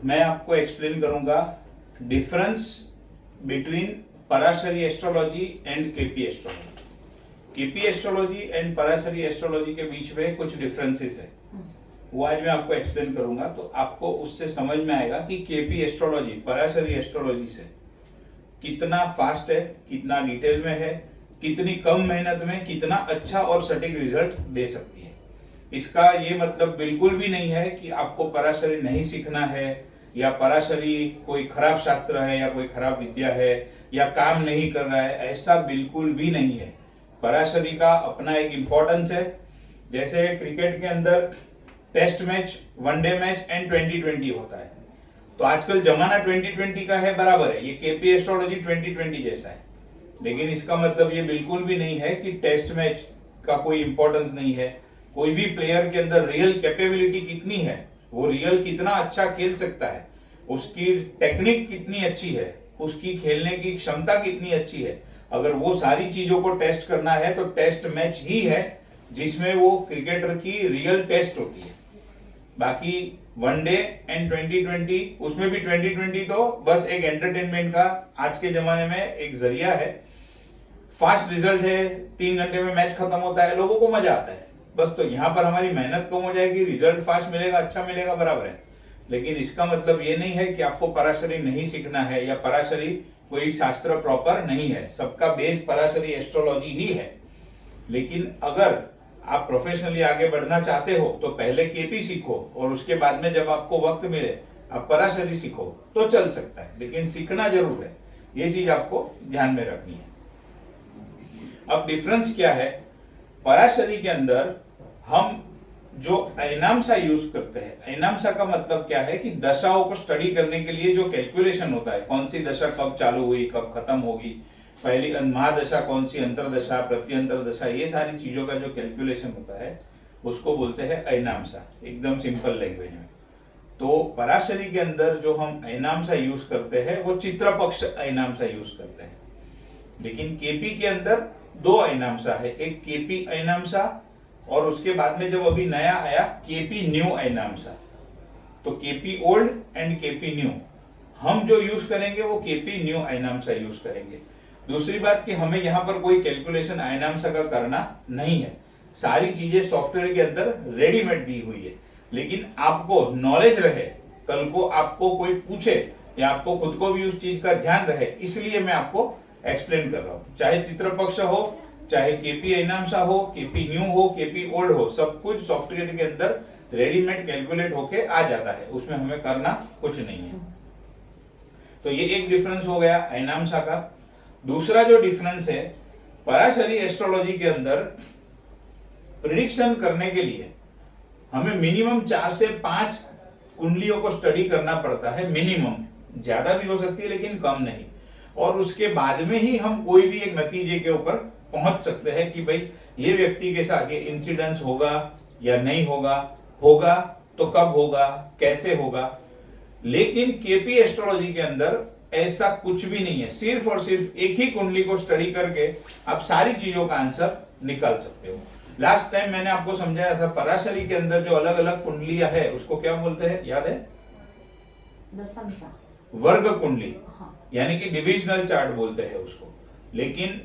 मैं आपको एक्सप्लेन करूंगा difference between Parashari astrology and KP astrology. KP astrology and Parashari astrology के बीच में कुछ डिफरेंसेस है, वो आज मैं आपको एक्सप्लेन करूंगा। तो आपको उससे समझ में आएगा कि केपी एस्ट्रोलॉजी पराशरी एस्ट्रोलॉजी से कितना फास्ट है, कितना डिटेल में है, कितनी कम मेहनत में कितना अच्छा और सटीक रिजल्ट दे सकती है। इसका ये मतलब बिल्कुल भी नहीं है कि आपको पराशरी नहीं सीखना है, या पराशरी कोई खराब शास्त्र है, या कोई खराब विद्या है, या काम नहीं कर रहा है, ऐसा बिल्कुल भी नहीं है। पराशरी का अपना एक इम्पोर्टेंस है। जैसे क्रिकेट के अंदर test match, one day match and 2020 होता है, तो आजकल जमाना 2020 का है, बराबर है, ये केपी एस्ट्रोलॉजी 2020 जैसा है। लेकिन इसका मतलब ये बिल्कुल भी नहीं है कि टेस्ट मैच का कोई इंपॉर्टेंस नहीं है। कोई भी प्लेयर के अंदर रियल कैपेबिलिटी कितनी है, वो रियल कितना अच्छा खेल सकता है, उसकी टेक्निक कितनी अच्छी है, उसकी खेलने की क्षमता कितनी अच्छी है, अगर वो सारी चीजों को टेस्ट करना है तो टेस्ट मैच ही है जिसमें वो क्रिकेटर की रियल टेस्ट होती है। बाकी वनडे एंड 2020, उसमें भी 2020 तो बस एक एंटरटेनमेंट का आज के जमाने में एक जरिया है। फास्ट रिजल्ट है, 3 घंटे में मैच खत्म होता है, लोगों को मजा आता है बस। तो यहाँ पर हमारी मेहनत कम हो जाएगी, रिजल्ट फास्ट मिलेगा, अच्छा मिलेगा, बराबर है। लेकिन इसका मतलब ये नहीं है कि आपको पराशरी नहीं सीखना है, या पराशरी कोई शास्त्र प्रॉपर नहीं है। सबका बेस पराशरी एस्ट्रोलॉजी ही है। लेकिन अगर आप प्रोफेशनली आगे बढ़ना चाहते हो तो पहले केपी सीखो, और उसके बाद में जब आपको वक्त मिले आप पराशरी सीखो तो चल सकता है, लेकिन सीखना जरूर है। ये चीज आपको ध्यान में रखनी है। अब डिफरेंस क्या है, पराशरी के अंदर हम जो ऐनामसा यूज करते हैं, ऐनामसा का मतलब क्या है कि दशाओं को स्टडी करने के लिए जो कैलकुलेशन होता है, कौन सी दशा कब चालू हुई, कब खत्म होगी, पहली महादशा कौन सी, अंतरदशा, प्रत्यंतर दशा, ये सारी चीजों का जो कैलकुलेशन होता है उसको बोलते हैं ऐनामसा, एकदम सिंपल लैंग्वेज में। तो पराशरी के अंदर जो हम ऐनामसा यूज करते हैं वो चित्रपक्ष ऐनामसा यूज करते हैं। लेकिन केपी के अंदर 2 ऐनामसा है, एक केपी ऐनामसा और उसके बाद में जब अभी नया आया केपी न्यू ऐनामसा। तो KP old and KP new, हम जो यूज करेंगे वो केपी न्यू ऐनामसा यूज करेंगे। दूसरी बात कि हमें यहाँ पर कोई कैलकुलेशन ऐनामसा का करना नहीं है, सारी चीजें सॉफ्टवेयर के अंदर रेडीमेड दी हुई है। लेकिन आपको नॉलेज रहे, कल को आपको कोई पूछे या आपको खुद को भी उस चीज का ध्यान रहे, इसलिए मैं आपको एक्सप्लेन कर रहा हूं। चाहे चित्रपक्ष हो, चाहे केपी ऐनामसा हो, केपी न्यू हो, केपी ओल्ड हो, सब कुछ सॉफ्टवेयर के अंदर रेडीमेड कैलकुलेट होके आ जाता है, उसमें हमें करना कुछ नहीं है। तो ये एक डिफरेंस हो गया ऐनामसा का। दूसरा जो डिफरेंस है, पराशरी एस्ट्रोलॉजी के अंदर प्रिडिक्शन करने के लिए हमें मिनिमम 4 से 5 कुंडलियों को स्टडी करना पड़ता है, मिनिमम, ज्यादा भी हो सकती है लेकिन कम नहीं। और उसके बाद में ही हम कोई भी एक नतीजे के ऊपर पहुंच सकते हैं कि भाई ये व्यक्ति के साथ ये इंसिडेंस होगा या नहीं होगा, होगा तो कब होगा, कैसे होगा। लेकिन केपी एस्ट्रोलॉजी के अंदर ऐसा कुछ भी नहीं है, सिर्फ और सिर्फ एक ही कुंडली को स्टडी करके आप सारी चीजों का आंसर निकाल सकते हो। लास्ट टाइम मैंने आपको समझाया था पराशरी के अंदर जो अलग अलग कुंडलियां है उसको क्या बोलते हैं, याद है? दशमसा, वर्ग कुंडली, हाँ। यानी कि डिविजनल चार्ट बोलते हैं उसको। लेकिन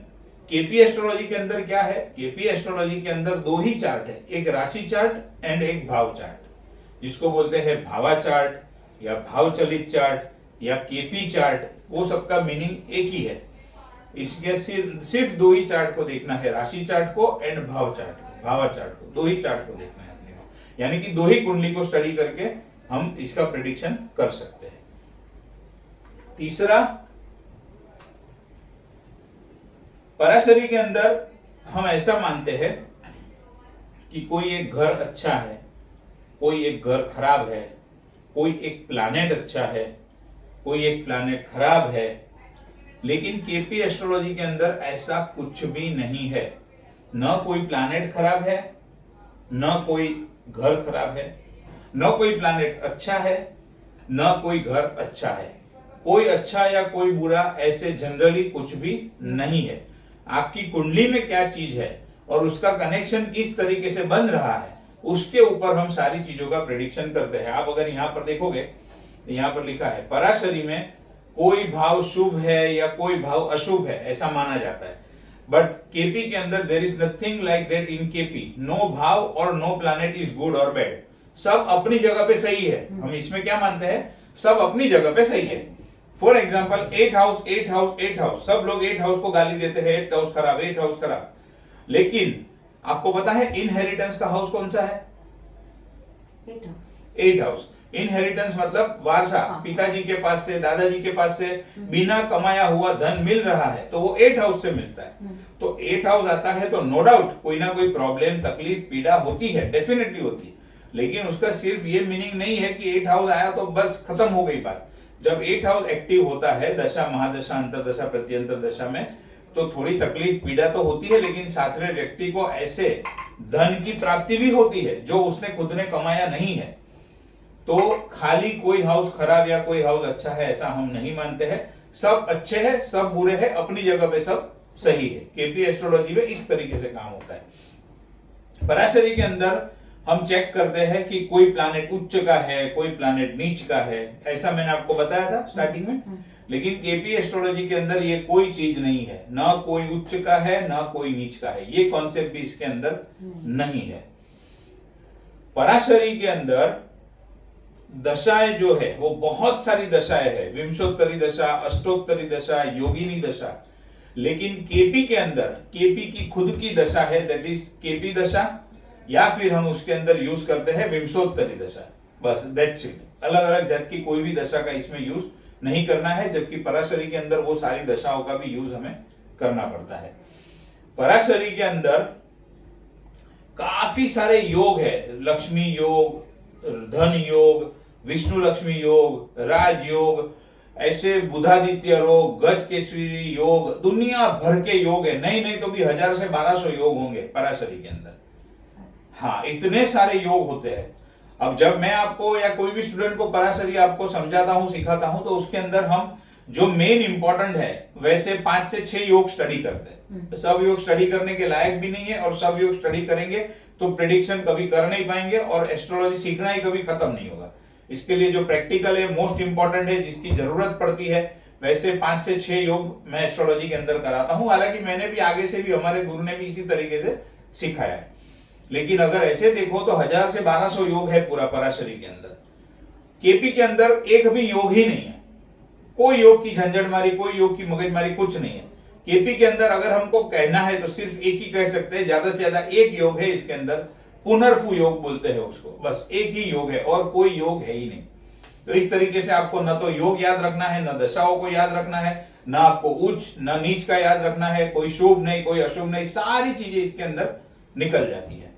केपी एस्ट्रोलॉजी के अंदर क्या है, केपी एस्ट्रोलॉजी के अंदर 2 ही चार्ट है, एक राशि चार्ट एंड एक भाव चार्ट, जिसको बोलते हैं भावा चार्ट या भाव चलित चार्ट या केपी चार्ट। वो सबका मीनिंग एक ही है। इसके सिर्फ 2 ही चार्ट को देखना है, राशि चार्ट को एंड भाव चार्ट, भावा चार्ट को, 2 ही चार्ट को देखना है अपने को। यानी कि 2 ही कुंडली को स्टडी करके हम इसका प्रेडिक्शन कर सकते हैं। तीसरा, पराशरी के अंदर हम ऐसा मानते हैं कि कोई एक घर अच्छा है, कोई एक घर खराब है, कोई एक प्लैनेट अच्छा है, कोई एक प्लैनेट खराब है। लेकिन केपी एस्ट्रोलॉजी के अंदर ऐसा कुछ भी नहीं है। न कोई प्लैनेट खराब है, न कोई घर खराब है, न कोई प्लैनेट अच्छा है, न कोई घर अच्छा है। कोई अच्छा या कोई बुरा ऐसे जनरली कुछ भी नहीं है। आपकी कुंडली में क्या चीज है और उसका कनेक्शन किस तरीके से बन रहा है, उसके ऊपर हम सारी चीजों का प्रेडिक्शन करते हैं। आप अगर यहाँ पर देखोगे यहाँ पर लिखा है पराशरी में कोई भाव शुभ है या कोई भाव अशुभ है ऐसा माना जाता है, बट केपी के अंदर there is nothing like that in KP. No भाव और नो प्लैनेट इज गुड और बैड, सब अपनी जगह पे सही है। हम इसमें क्या मानते हैं, सब अपनी जगह पे सही है। For example 8 house 8 house 8 house, सब लोग 8 हाउस को गाली देते हैं, 8 हाउस खराब 8 हाउस खराब, लेकिन आपको पता है इनहेरिटेंस का हाउस कौन सा है? 8 हाउस। 8 हाउस। इनहेरिटेंस मतलब वारसा, हाँ। पिताजी के पास से दादाजी के पास से बिना कमाया हुआ धन मिल रहा है तो वो 8 हाउस से मिलता है। तो 8 हाउस आता है तो नो डाउट कोई ना कोई प्रॉब्लम तकलीफ पीड़ा होती है, डेफिनेटली होती है, लेकिन उसका सिर्फ ये मीनिंग नहीं है कि 8 हाउस आया तो बस खत्म हो गई बात। जब 8 हाउस एक्टिव होता है दशा महादशा अंतरदशा प्रत्यंतर दशा में तो थोड़ी तकलीफ पीड़ा तो होती है, लेकिन साथ में व्यक्ति को ऐसे धन की प्राप्ति भी होती है जो उसने खुद ने कमाया नहीं है। तो खाली कोई हाउस खराब या कोई हाउस अच्छा है ऐसा हम नहीं मानते हैं, सब अच्छे हैं सब बुरे हैं, अपनी जगह पे सब सही है। केपी एस्ट्रोलॉजी में इस तरीके से काम होता है। पराशरी के अंदर हम चेक करते हैं कि कोई प्लैनेट उच्च का है कोई प्लैनेट नीच का है, ऐसा मैंने आपको बताया था स्टार्टिंग में। लेकिन केपी एस्ट्रोलॉजी के अंदर ये कोई चीज नहीं है, ना कोई उच्च का है ना कोई नीच का है, ये कॉन्सेप्ट भी इसके अंदर नहीं है। पराशरी के अंदर दशाएं जो है वो बहुत सारी दशाएं है, विंशोत्तरी दशा, अष्टोत्तरी दशा, योगिनी दशा, लेकिन केपी के अंदर केपी की खुद की दशा है, दैट इज केपी दशा, या फिर हम उसके अंदर यूज करते हैं विंशोत्तरी दशा, बस दैट्स इट। अलग अलग जात की कोई भी दशा का इसमें यूज नहीं करना है, जबकि पराशरी के अंदर वो सारी दशाओं का भी यूज हमें करना पड़ता है। पराशरी के अंदर काफी सारे योग है, लक्ष्मी योग, धन योग, विष्णु लक्ष्मी योग, राजयोग, ऐसे बुधादित्य योग, गज केसरी योग, दुनिया भर के योग है, नहीं तो भी 1000 से 1200 योग होंगे पराशरी के अंदर। हाँ, इतने सारे योग होते हैं। अब जब मैं आपको या कोई भी स्टूडेंट को पराशरी आपको समझाता हूँ सिखाता हूँ तो उसके अंदर हम जो मेन इंपॉर्टेंट है वैसे 5 से 6 योग स्टडी करते हैं। सब योग स्टडी करने के लायक भी नहीं है, और सब योग स्टडी करेंगे तो प्रेडिक्शन कभी कर नहीं पाएंगे और एस्ट्रोलॉजी सीखना ही कभी खत्म नहीं होगा। इसके लिए जो प्रैक्टिकल है मोस्ट इंपॉर्टेंट है, जिसकी जरूरत पड़ती है, वैसे 5 से 6 योग मैं एस्ट्रोलॉजी के अंदर कराता हूं। हालांकि मैंने भी आगे से भी, हमारे गुरु ने भी इसी तरीके से सिखाया है, लेकिन अगर ऐसे देखो तो 1000 से 1200 योग है पूरा पराशरी के अंदर। केपी के अंदर एक भी योग ही नहीं है, कोई योग की झंझटमारी, कोई योग की मगजमारी कुछ नहीं है। केपी के अंदर अगर हमको कहना है तो सिर्फ एक ही कह सकते हैं, ज्यादा से ज्यादा एक योग है इसके अंदर, पुनर्फु योग बोलते हैं उसको, बस एक ही योग है और कोई योग है ही नहीं। तो इस तरीके से आपको न तो योग याद रखना है, न दशाओं को याद रखना है, न आपको उच्च न नीच का याद रखना है, कोई शुभ नहीं कोई अशुभ नहीं, सारी चीजें इसके अंदर निकल जाती है।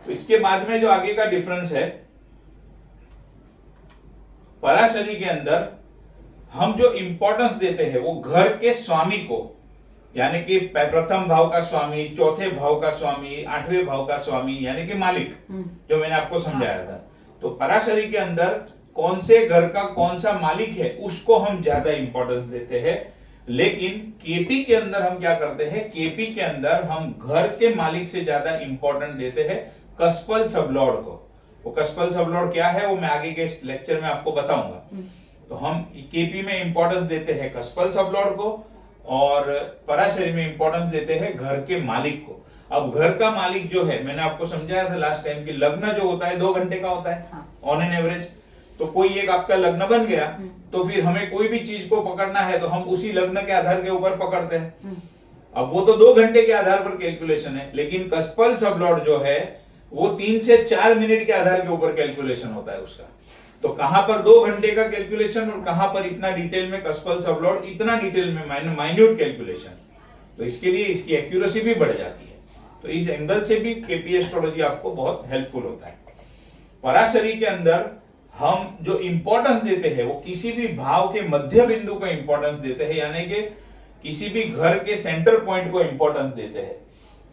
तो इसके बाद में जो आगे का डिफरेंस है, पराशरी के अंदर हम जो इंपॉर्टेंस देते हैं वो घर के स्वामी को, यानी कि प्रथम भाव का स्वामी, चौथे भाव का स्वामी, 8वें भाव का स्वामी, यानी कि मालिक, जो मैंने आपको समझाया था। तो पराशरी के अंदर कौन से घर का कौन सा मालिक है उसको हम ज्यादा इंपॉर्टेंस देते हैं। लेकिन केपी के अंदर हम क्या करते हैं, केपी के अंदर हम घर के मालिक से ज्यादा इंपॉर्टेंट देते हैं कस्पल सबलॉर्ड को। वो कस्पल सबलॉर्ड क्या है वो मैं आगे के लेक्चर में आपको बताऊंगा। तो हम केपी में इंपॉर्टेंस देते हैं कस्पल सबलॉर्ड को और पराशरी में इंपॉर्टेंस देते हैं घर के मालिक को। अब घर का मालिक जो है, मैंने आपको समझाया था लास्ट टाइम कि लग्न जो होता है 2 घंटे का होता है ऑन एन एवरेज। तो कोई एक आपका लग्न बन गया तो फिर हमें कोई भी चीज को पकड़ना है तो हम उसी लग्न के आधार के ऊपर पकड़ते हैं। अब वो तो 2 घंटे के आधार पर कैलकुलेशन है, लेकिन कस्पल सबलॉर्ड जो है वो 3 से 4 मिनट के आधार के ऊपर कैलकुलेशन होता है उसका। तो कहां पर 2 घंटे का कैलकुलेशन और कहां पर इतना डिटेल में कस्पल सबलॉर्ड, इतना डिटेल में माइन्यूट कैलकुलेशन, तो इसके लिए इसकी एक्यूरेसी भी बढ़ जाती है। तो इस एंगल से भी केपी एस्ट्रोलॉजी आपको बहुत हेल्पफुल होता है। पराशरी के अंदर हम जो इंपॉर्टेंस देते हैं वो किसी भी भाव के मध्य बिंदु को इंपॉर्टेंस देते हैं, यानी कि किसी भी घर के सेंटर पॉइंट को इंपॉर्टेंस देते हैं।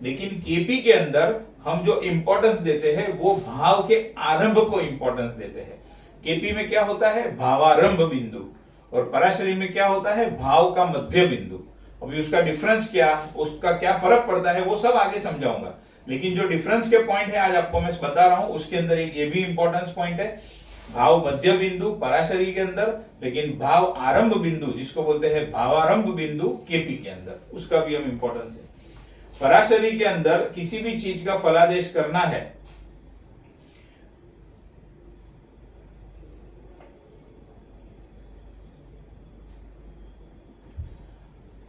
लेकिन केपी के अंदर हम जो इंपॉर्टेंस देते हैं वो भाव के आरंभ को इंपॉर्टेंस देते हैं। केपी में क्या होता है, भावारंभ बिंदु, और पराशरी में क्या होता है, भाव का मध्य बिंदु। अभी उसका डिफरेंस क्या, उसका क्या फर्क पड़ता है वो सब आगे समझाऊंगा, लेकिन जो डिफरेंस के पॉइंट है आज आपको मैं बता रहा हूं, उसके अंदर एक ये भी इंपॉर्टेंस पॉइंट है। भाव मध्य बिंदु पराशरी के अंदर, लेकिन भाव आरंभ बिंदु जिसको बोलते हैं भावारंभ बिंदु केपी के अंदर, उसका भी हम इंपॉर्टेंस है। पराशरी के अंदर किसी भी चीज का फलादेश करना है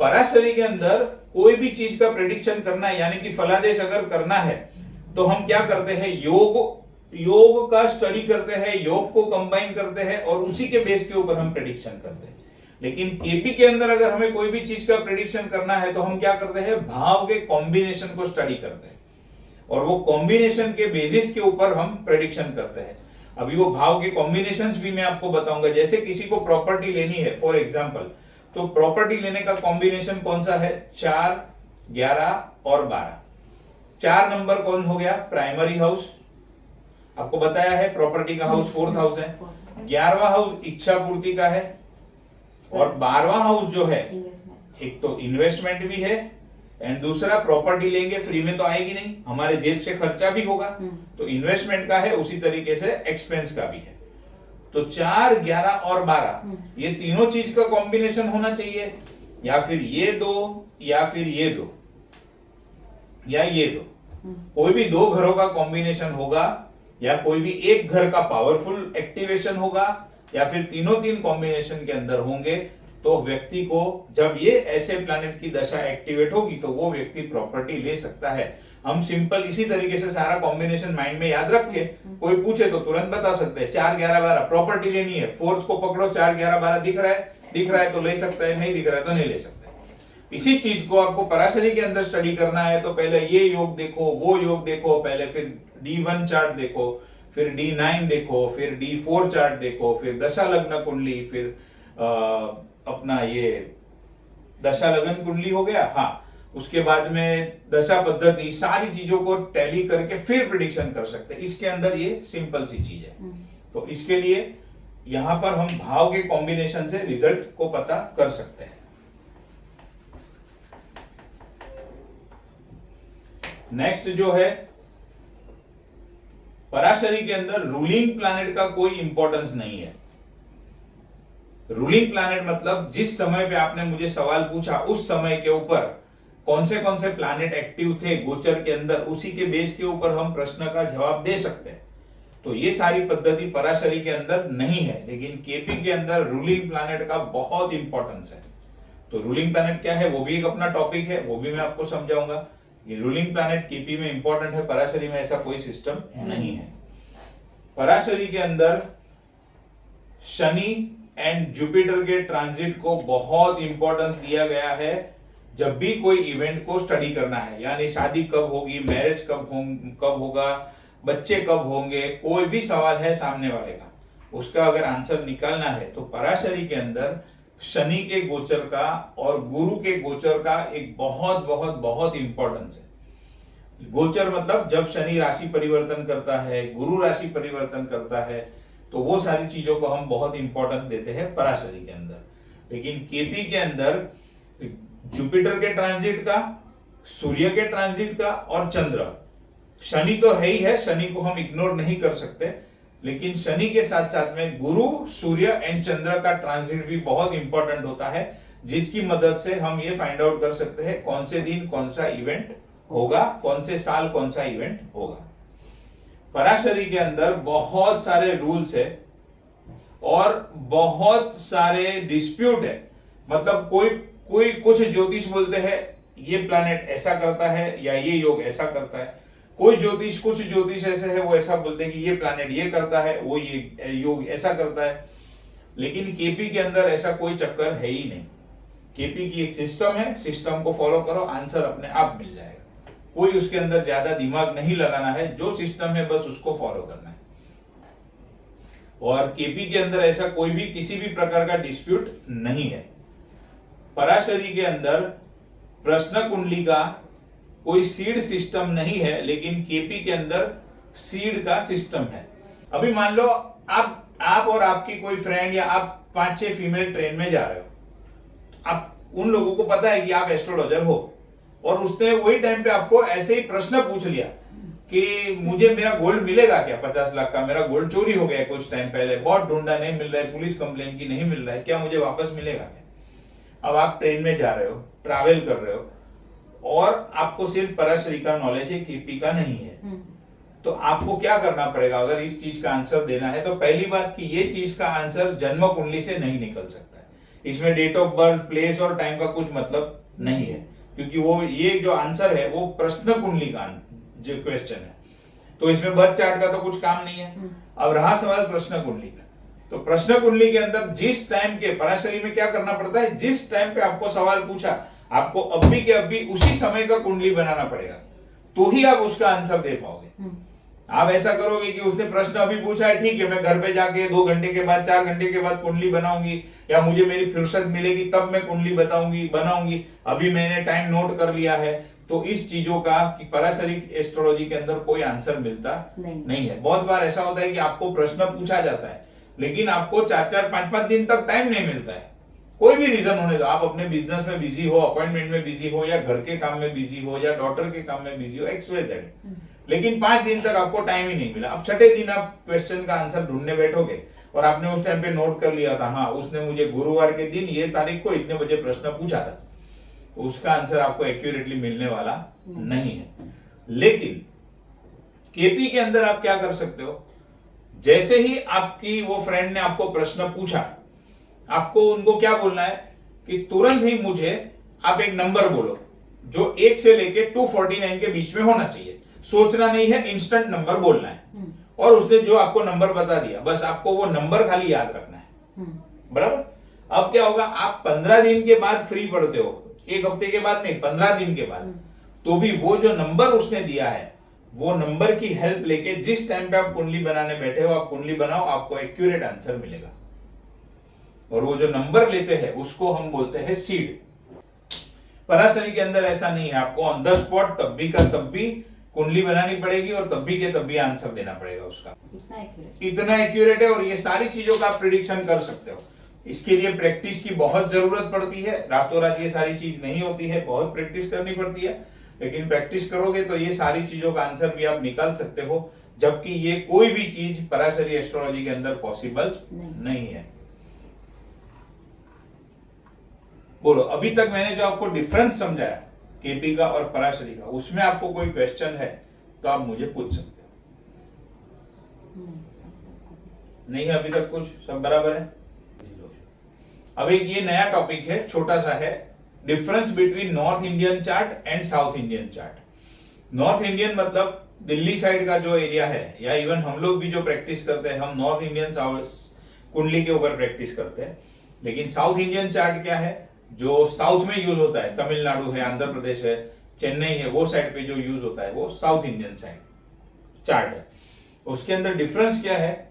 पराशरी के अंदर कोई भी चीज का प्रेडिक्शन करना है, यानी कि फलादेश अगर करना है तो हम क्या करते हैं, योग का स्टडी करते हैं, योग को कंबाइन करते हैं और उसी के बेस के ऊपर हम प्रेडिक्शन करते हैं। लेकिन केपी के अंदर अगर हमें कोई भी चीज का प्रेडिक्शन करना है तो हम क्या करते हैं, भाव के कॉम्बिनेशन को स्टडी करते हैं और वो कॉम्बिनेशन के बेसिस के ऊपर हम प्रेडिक्शन करते हैं। अभी वो भाव के कॉम्बिनेशंस भी मैं आपको बताऊंगा। जैसे किसी को प्रॉपर्टी लेनी है फॉर एग्जांपल, तो प्रॉपर्टी लेने का कॉम्बिनेशन कौन सा है, 4, 11 और 12। 4 नंबर कौन हो गया, प्राइमरी हाउस, आपको बताया है प्रॉपर्टी का हाउस 4th हाउस है। 11वां हाउस इच्छा पूर्ति का है और 12वां हाउस जो है एक तो इन्वेस्टमेंट भी है एंड दूसरा प्रॉपर्टी लेंगे फ्री में तो आएगी नहीं, हमारे जेब से खर्चा भी होगा, तो इन्वेस्टमेंट का है, उसी तरीके से एक्सपेंस का भी है। तो 4, 11 और 12 ये तीनों चीज का कॉम्बिनेशन होना चाहिए, या फिर ये दो या फिर ये दो या ये दो, कोई भी 2 घरों का कॉम्बिनेशन होगा या कोई भी एक घर का पावरफुल एक्टिवेशन होगा या फिर तीनों 3 कॉम्बिनेशन के अंदर होंगे, तो व्यक्ति को जब ये ऐसे प्लैनेट की दशा एक्टिवेट होगी तो वो व्यक्ति प्रॉपर्टी ले सकता है। हम सिंपल इसी तरीके से सारा कॉम्बिनेशन माइंड में याद रख के कोई पूछे तो तुरंत बता सकते हैं। 4, 11, 12 प्रॉपर्टी लेनी है, 4th को पकड़ो, 4, 11, 12 दिख रहा है तो ले सकता है, नहीं दिख रहा है तो नहीं ले सकता। इसी चीज को आपको पराशरी के अंदर स्टडी करना है तो पहले ये योग देखो, वो योग देखो, पहले फिर D1 चार्ट देखो, फिर D9 देखो, फिर D4 चार्ट देखो, फिर दशा लग्न कुंडली, फिर अपना ये दशा लगन कुंडली हो गया, हाँ, उसके बाद में दशा पद्धति, सारी चीजों को टैली करके फिर प्रिडिक्शन कर सकते हैं। इसके अंदर ये सिंपल सी चीज है। तो इसके लिए यहां पर हम भाव के कॉम्बिनेशन से रिजल्ट को पता कर सकते हैं। नेक्स्ट जो है, पराशरी के अंदर रूलिंग प्लैनेट का कोई इंपॉर्टेंस नहीं है। रूलिंग प्लैनेट मतलब जिस समय पे आपने मुझे सवाल पूछा उस समय के ऊपर कौन से प्लैनेट एक्टिव थे गोचर के अंदर, उसी के बेस के ऊपर हम प्रश्न का जवाब दे सकते हैं। तो ये सारी पद्धति पराशरी के अंदर नहीं है, लेकिन केपी के अंदर रूलिंग प्लैनेट का बहुत इंपॉर्टेंस है। तो रूलिंग प्लैनेट क्या है वो भी एक अपना टॉपिक है, वो भी मैं आपको समझाऊंगा। ये रूलिंग प्लैनेट केपी में इंपॉर्टेंट है, पराशरी में ऐसा कोई सिस्टम नहीं है। पराशरी के अंदर शनि एंड जुपिटर के ट्रांजिट को बहुत इंपॉर्टेंस दिया गया है जब भी कोई इवेंट को स्टडी करना है, यानी शादी कब होगी, मैरिज कब होगा, बच्चे कब होंगे, कोई भी सवाल है सामने वाले का, उसका अगर आंसर निकालना है तो पराशरी के अंदर शनि के गोचर का और गुरु के गोचर का एक बहुत बहुत बहुत इंपॉर्टेंस है। गोचर मतलब जब शनि राशि परिवर्तन करता है, गुरु राशि परिवर्तन करता है, तो वो सारी चीजों को हम बहुत इंपॉर्टेंस देते हैं पराशरी के अंदर। लेकिन केपी के अंदर जुपिटर के ट्रांजिट का, सूर्य के ट्रांजिट का और चंद्र, शनि तो है ही है, शनि को हम इग्नोर नहीं कर सकते, लेकिन शनि के साथ साथ में गुरु, सूर्य एंड चंद्र का ट्रांजिट भी बहुत इंपॉर्टेंट होता है, जिसकी मदद से हम ये फाइंड आउट कर सकते हैं कौन से दिन कौन सा इवेंट होगा, कौन से साल कौन सा इवेंट होगा। पराशरी के अंदर बहुत सारे रूल्स है और बहुत सारे डिस्प्यूट है। मतलब कोई कुछ ज्योतिष बोलते हैं ये प्लैनेट ऐसा करता है या ये योग ऐसा करता है, कुछ ज्योतिष ऐसे है वो ऐसा बोलते हैं कि ये प्लैनेट ये करता है, वो ये योग ऐसा करता है। लेकिन केपी के अंदर ऐसा कोई चक्कर है ही नहीं। केपी की एक सिस्टम है, सिस्टम को फॉलो करो, आंसर अपने आप मिल जाएगा। कोई उसके अंदर ज्यादा दिमाग नहीं लगाना है, जो सिस्टम है बस उसको फॉलो करना है। और केपी के अंदर ऐसा कोई भी किसी भी प्रकार का डिस्प्यूट नहीं है। पराशरी के अंदर प्रश्न कुंडली का कोई सीड सिस्टम नहीं है, लेकिन केपी के अंदर सीड का सिस्टम है। अभी मान लो आप और आपकी कोई फ्रेंड या आप 5-6 फीमेल ट्रेन में जा रहे हो, आप उन लोगों को पता है कि आप एस्ट्रोलॉजर हो और उसने वही टाइम पे आपको ऐसे ही प्रश्न पूछ लिया कि मुझे मेरा गोल्ड मिलेगा क्या, 50 लाख का मेरा गोल्ड चोरी हो गया है कुछ टाइम पहले, बहुत ढूंढा नहीं मिल रहा है, पुलिस कंप्लेन की नहीं मिल रहा है, क्या मुझे वापस मिलेगा क्या। अब आप ट्रेन में जा रहे हो, ट्रैवल कर रहे हो, और आपको सिर्फ पराशरी का नॉलेज है, केपी का नहीं है, तो आपको क्या करना पड़ेगा अगर इस चीज का आंसर देना है। तो पहली बात कि ये चीज का आंसर जन्म कुंडली से नहीं निकल सकता है, इसमें डेट ऑफ बर्थ, प्लेस और टाइम का कुछ मतलब नहीं है, क्योंकि वो ये जो आंसर है वो प्रश्न कुंडली का जो क्वेश्चन है, तो इसमें बर्थ चार्ट का तो कुछ काम नहीं है। अब रहा सवाल प्रश्न कुंडली का, तो प्रश्न कुंडली के अंदर जिस टाइम के पराशरी में क्या करना पड़ता है, जिस टाइम पे आपको सवाल पूछा, आपको अभी के अभी उसी समय का कुंडली बनाना पड़ेगा, तो ही आप उसका आंसर दे पाओगे। आप ऐसा करोगे कि उसने प्रश्न अभी पूछा है, ठीक है, मैं घर पे जाके 2 घंटे के बाद, 4 घंटे के बाद कुंडली बनाऊंगी, या मुझे मेरी फुर्सत मिलेगी तब मैं कुंडली बनाऊंगी, अभी मैंने टाइम नोट कर लिया है, तो इस चीजों का कि पराशरी एस्ट्रोलॉजी के अंदर कोई आंसर मिलता नहीं है। बहुत बार ऐसा होता है कि आपको प्रश्न पूछा जाता है, लेकिन आपको 4-4, 5-5 दिन तक टाइम नहीं मिलता है, कोई भी रीजन होने दो, आप अपने बिजनेस में बिजी हो, अपॉइंटमेंट में बिजी हो, या घर के काम में बिजी हो, या डॉटर के काम में बिजी हो, XYZ, लेकिन 5 दिन तक आपको टाइम ही नहीं मिला। अब छठे दिन आप क्वेश्चन का आंसर ढूंढने बैठोगे, और आपने उस टाइम पे नोट कर लिया था, हाँ उसने मुझे गुरुवार के दिन ये तारीख को इतने बजे प्रश्न पूछा था, उसका आंसर आपको एक्यूरेटली मिलने वाला नहीं है। लेकिन केपी के अंदर आप क्या कर सकते हो, जैसे ही आपकी वो फ्रेंड ने आपको प्रश्न पूछा, आपको उनको क्या बोलना है कि तुरंत ही मुझे आप एक नंबर बोलो जो 1 से लेके 249 के बीच में होना चाहिए, सोचना नहीं है, इंस्टेंट नंबर बोलना है। और उसने जो आपको नंबर बता दिया, बस आपको वो नंबर खाली याद रखना है, बराबर। अब क्या होगा, आप 15 दिन के बाद फ्री पढ़ते हो, 1 हफ्ते के बाद नहीं, 15 दिन के बाद, तो भी वो जो नंबर उसने दिया है, वो नंबर की हेल्प लेके जिस टाइम पे आप कुंडली बनाने बैठे हो, आप कुंडली बनाओ, आपको एक्यूरेट आंसर मिलेगा। और वो जो नंबर लेते हैं उसको हम बोलते हैं सीड। पराशरी के अंदर ऐसा नहीं है, आपको ऑन द स्पॉट तब भी का तब भी कुंडली बनानी पड़ेगी, और तब भी के तब भी आंसर देना पड़ेगा उसका, इतना एक्यूरेट है। और ये सारी चीजों का आप प्रिडिक्शन कर सकते हो। इसके लिए प्रैक्टिस की बहुत जरूरत पड़ती है, रातों रात ये सारी चीज नहीं होती है, बहुत प्रैक्टिस करनी पड़ती है, लेकिन प्रैक्टिस करोगे तो ये सारी चीजों का आंसर भी आप निकाल सकते हो, जबकि ये कोई भी चीज पराशरी एस्ट्रोलॉजी के अंदर पॉसिबल नहीं है। बोलो, अभी तक मैंने जो आपको डिफरेंस समझाया केपी का और पराशरी का, उसमें आपको कोई क्वेश्चन है तो आप मुझे पूछ सकते हो। नहीं है अभी तक कुछ, सब बराबर है। अब एक ये नया टॉपिक है, छोटा सा है, difference between north Indian chart and south Indian chart. North Indian मतलब दिल्ली साइड का जो एरिया है, या इवन हम लोग भी जो प्रैक्टिस करते हैं, हम नॉर्थ इंडियन कुंडली के ऊपर प्रैक्टिस करते हैं। लेकिन साउथ इंडियन चार्ट क्या है, जो साउथ में यूज होता है, तमिलनाडु है, आंध्र प्रदेश है, चेन्नई है, वो साइड पे जो यूज होता है वो साउथ इंडियन साइड चार्ट है। उसके अंदर डिफरेंस क्या है,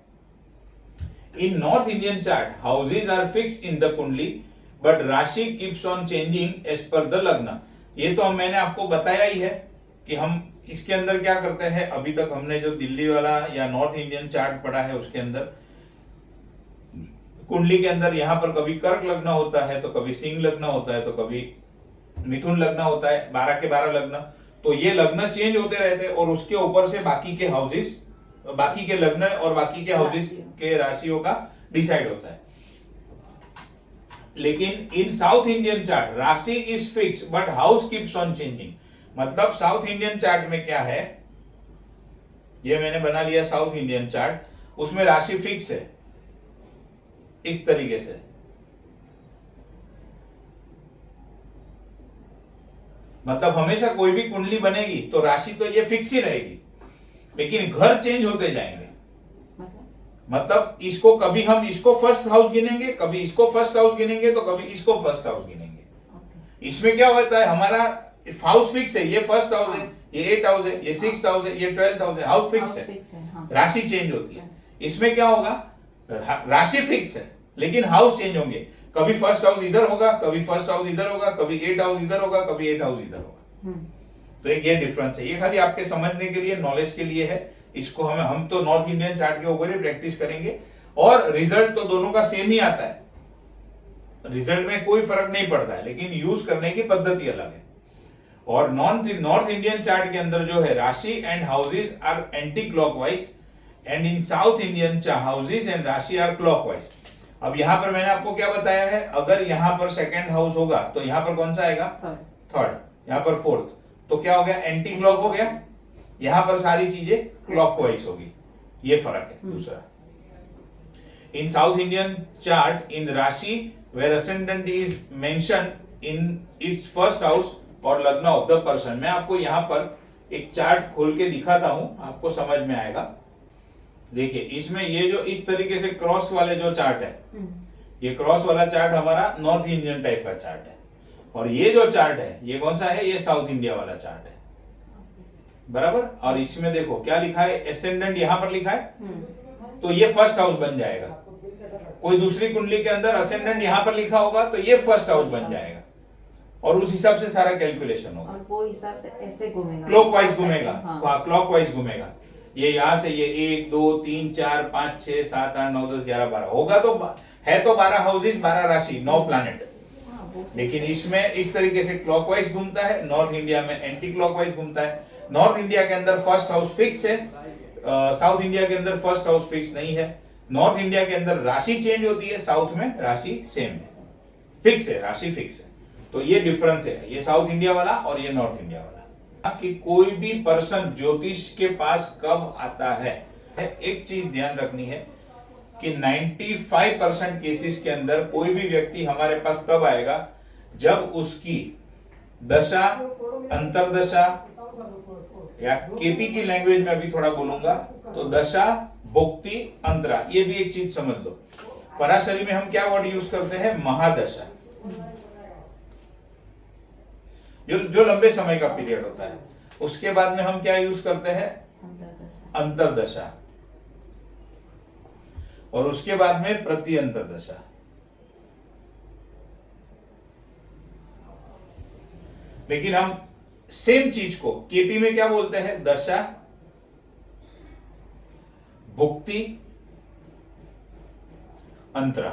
in north Indian chart houses are fixed in the kundli but rashi keeps on changing as per the lagna. ये तो मैंने आपको बताया ही है कि हम इसके अंदर क्या करते हैं। अभी तक हमने जो दिल्ली वाला या नॉर्थ इंडियन चार्ट पढ़ा है, उसके अंदर कुंडली के अंदर यहाँ पर कभी कर्क लग्न होता है, तो कभी सिंह लग्न होता है, तो कभी मिथुन लग्न होता है, 12 के 12 लग्न। तो ये लग्न चेंज होते रहते हैं, और उसके ऊपर से बाकी के हाउसेस, बाकी के लग्न और बाकी के हाउसेस के राशियों का डिसाइड होता है। लेकिन इन साउथ इंडियन चार्ट राशि is fix but house keeps on changing. मतलब साउथ इंडियन चार्ट में क्या है, ये मैंने बना लिया साउथ इंडियन चार्ट, उसमें राशि फिक्स है इस तरीके से। मतलब हमेशा कोई भी कुंडली बनेगी तो राशि तो ये फिक्स ही रहेगी, लेकिन घर चेंज होते जाएंगे। मतलब इसको कभी हम इसको फर्स्ट हाउस गिनेंगे, कभी इसको फर्स्ट हाउस गिनेंगे, तो कभी इसको फर्स्ट हाउस गिनेंगे। इसमें क्या होता है, हमारा हाउस फिक्स है, ये फर्स्ट हाउस है, ये 8th हाउस है, ये 6th हाउस है, ये 12th हाउस है, हाउस फिक्स है, राशि चेंज होती है। इसमें क्या होगा, राशि फिक्स है लेकिन हाउस चेंज होंगे, कभी फर्स्ट हाउस इधर होगा, कभी फर्स्ट हाउस इधर होगा, कभी 8th हाउस इधर होगा, कभी 8th हाउस इधर होगा। तो एक ये डिफरेंस है, ये खाली आपके समझने के लिए, नॉलेज के लिए है। इसको हम तो नॉर्थ इंडियन चार्ट के ऊपर ही प्रैक्टिस करेंगे, और रिजल्ट तो दोनों का सेम ही आता है, रिजल्ट में कोई फर्क नहीं पड़ता है, लेकिन यूज करने की पद्धति अलग है। और नॉर्थ इंडियन चार्ट के अंदर जो है राशि and houses are anticlockwise and in south Indian houses and राशि आर क्लॉकवाइज। अब यहां पर मैंने आपको क्या बताया है, अगर यहां पर सेकंड हाउस होगा तो यहां पर कौन सा आएगा, थर्ड, यहां पर फोर्थ, तो क्या हो गया, एंटी क्लॉक हो गया। यहां पर सारी चीजें क्लॉकवाइज होगी, ये फर्क है। दूसरा, in south Indian chart in राशि where ascendant is mention in its first house और लग्न ऑफ द पर्सन। मैं आपको यहां पर एक चार्ट खोल के दिखाता हूं, आपको समझ में आएगा। देखिए इसमें ये जो इस तरीके से क्रॉस वाले जो चार्ट है, ये क्रॉस वाला चार्ट हमारा नॉर्थ इंडियन टाइप का चार्ट है, और ये जो चार्ट है ये कौन सा है, ये साउथ इंडिया वाला चार्ट है, बराबर। और इसमें देखो क्या लिखा है, एसेंडेंट यहां पर लिखा है, तो ये फर्स्ट हाउस बन जाएगा। कोई दूसरी कुंडली के अंदर असेंडेंट यहां पर लिखा होगा तो ये फर्स्ट हाउस बन जाएगा, और उस हिसाब से सारा कैलकुलेशन होगा। और वो हिसाब से ऐसे घूमेगा, क्लॉकवाइज घूमेगा, हाँ। क्लॉकवाइज घूमेगा। ये यहां से ये 1 2 3 4 5 6 7 8 9 10 11 12 होगा, तो है तो 12 हाउसेस 12 राशि 9 प्लैनेट, लेकिन इसमें इस तरीके से क्लॉकवाइज घूमता है, नॉर्थ इंडिया में एंटी क्लॉकवाइज घूमता है। नॉर्थ इंडिया के अंदर फर्स्ट हाउस फिक्स है, साउथ इंडिया के अंदर फर्स्ट हाउस फिक्स नहीं है। नॉर्थ इंडिया के अंदर राशि चेंज होती है, साउथ में राशि सेम है, फिक्स है, राशि फिक्स है। तो ये डिफरेंस है, ये साउथ इंडिया वाला और ये नॉर्थ इंडिया वाला। कि कोई भी पर्सन ज्योतिष के पास कब आता है, एक चीज ध्यान रखनी है कि 95% केसेस के अंदर कोई भी व्यक्ति हमारे पास तब आएगा जब उसकी दशा, अंतरदशा, या केपी की लैंग्वेज में अभी थोड़ा बोलूंगा तो दशा, भुक्ति, अंतरा। ये भी एक चीज समझ लो, पराशरी में हम क्या वर्ड यूज करते हैं, महादशा, जो लंबे समय का पीरियड होता है। उसके बाद में हम क्या यूज करते हैं, अंतरदशा, और उसके बाद में प्रति अंतरदशा। लेकिन हम सेम चीज को केपी में क्या बोलते हैं, दशा, भुक्ति, अंतरा।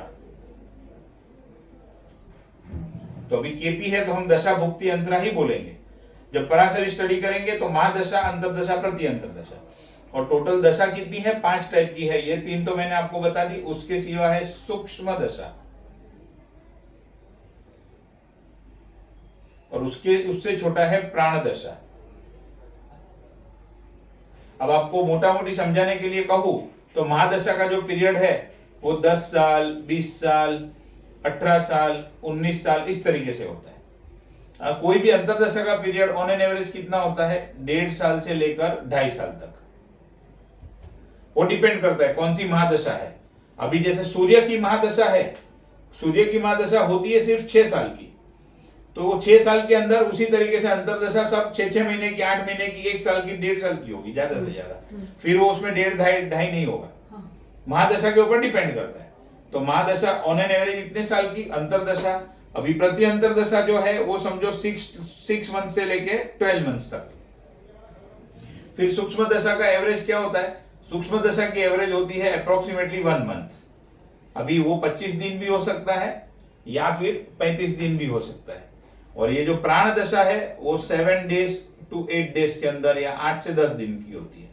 तो अभी केपी है तो हम दशा, भुक्ति, अंतरा ही बोलेंगे। जब पराशरी स्टडी करेंगे तो महादशा, अंतरदशा, प्रति अंतरदशा। और टोटल दशा कितनी है, 5 टाइप की है। ये 3 तो मैंने आपको बता दी, उसके सिवा है सूक्ष्म दशा, और उससे छोटा है प्राण दशा। अब आपको मोटा मोटी समझाने के लिए कहूं तो महादशा का जो पीरियड है वो 10 साल, 20 साल, 18 साल, 19 साल, इस तरीके से होता है। कोई भी अंतरदशा का पीरियड ऑन एन एवरेज कितना होता है, 1.5 साल से लेकर 2.5 साल तक। वो डिपेंड करता है कौन सी महादशा है। अभी जैसे सूर्य की महादशा है, सूर्य की महादशा होती है सिर्फ 6 साल की, तो वो 6 साल के अंदर उसी तरीके से अंतरदशा सब 6 महीने की, 8 महीने की, 1 साल की, 1.5 साल की होगी ज्यादा से ज्यादा। फिर वो उसमें 1.5 ढाई नहीं होगा, महादशा के ऊपर डिपेंड करता है। तो महादशा ऑन एन एवरेज इतने साल की, अंतरदशा, अभी प्रति अंतरदशा जो है वो समझो 6 मंथ से लेके 12 मंथ्स तक। फिर सूक्ष्म दशा का एवरेज क्या होता है, सूक्ष्म दशा की एवरेज होती है अप्रोक्सीमेटली 1 मंथ। अभी वो 25 दिन भी हो सकता है या फिर 35 दिन भी हो सकता है। और ये जो प्राण दशा है वो 7 days to 8 days के अंदर या 8 से 10 दिन की होती है।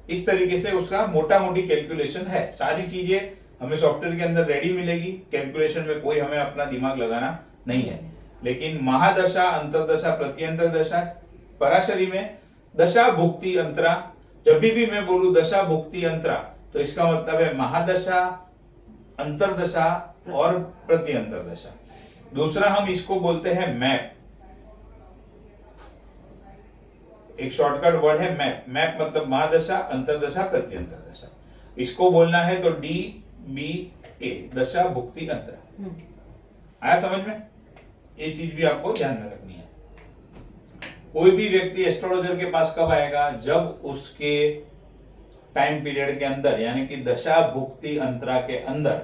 इस तरीके से उसका मोटा मोटी कैलकुलेशन है। सारी चीजें हमें सॉफ्टवेयर के अंदर रेडी मिलेगी, कैलकुलेशन में कोई हमें अपना दिमाग लगाना नहीं है। लेकिन महादशा, अंतरदशा, प्रति अंतरदशा, पराशरी में दशा, भुक्ति, अंतरा। जब भी मैं बोलूं दशा, भुक्ति, अंतरा, तो इसका मतलब है महादशा, अंतरदशा और प्रति अंतरदशा। दूसरा हम इसको बोलते हैं मैप। एक शॉर्टकट वर्ड है मैप। मैप मतलब महादशा, अंतरदशा, प्रति अंतरदशा। इसको बोलना है तो DBA, दशा, भुक्ति, अंतरा। आया समझ में? ये चीज भी आपको ध्यान में रखनी है। कोई भी व्यक्ति एस्ट्रोलॉजर के पास कब आएगा, जब उसके टाइम पीरियड के अंदर यानी कि दशा, भुक्ति, अंतरा के अंदर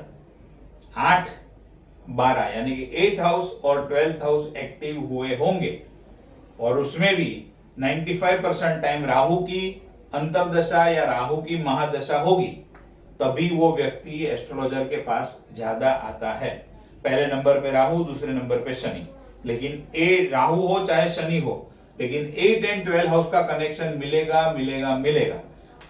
8, 12 यानी कि 8th हाउस और 12th हाउस एक्टिव हुए होंगे, और उसमें भी 95% टाइम राहु की अंतरदशा या राहु की महादशा होगी, तभी वो व्यक्ति एस्ट्रोलॉजर के पास ज्यादा आता है। पहले नंबर पे राहु, दूसरे नंबर पे शनि। लेकिन ए राहु हो चाहे शनि हो, लेकिन 8 एंड 12 हाउस का कनेक्शन मिलेगा मिलेगा मिलेगा।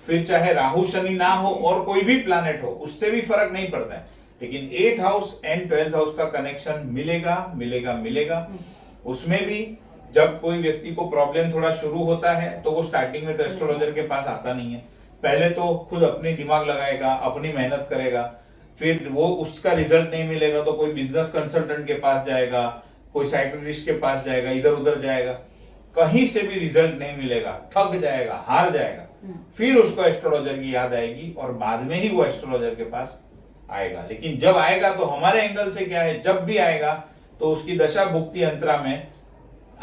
फिर चाहे राहु शनि ना हो और कोई भी प्लैनेट हो, उससे भी फर्क नहीं पड़ता है, लेकिन 8 हाउस एंड 12 हाउस का कनेक्शन मिलेगा मिलेगा मिलेगा। उसमें भी जब कोई व्यक्ति को प्रॉब्लम थोड़ा शुरू होता है तो वो स्टार्टिंग में तो एस्ट्रोलॉजर के पास आता नहीं है, पहले तो खुद अपनी दिमाग लगाएगा, अपनी मेहनत करेगा, फिर वो उसका रिजल्ट नहीं मिलेगा तो कोई बिजनेस कंसल्टेंट के पास जाएगा, कोई साइकियाट्रिस्ट के पास जाएगा, इधर उधर जाएगा, कहीं से भी रिजल्ट नहीं मिलेगा, थक जाएगा, हार जाएगा। फिर उसको एस्ट्रोलॉजर की याद आएगी और बाद में ही वो एस्ट्रोलॉजर के पास आएगा। लेकिन जब आएगा तो हमारे एंगल से क्या है, जब भी आएगा तो उसकी दशा भुक्ति अंतरा में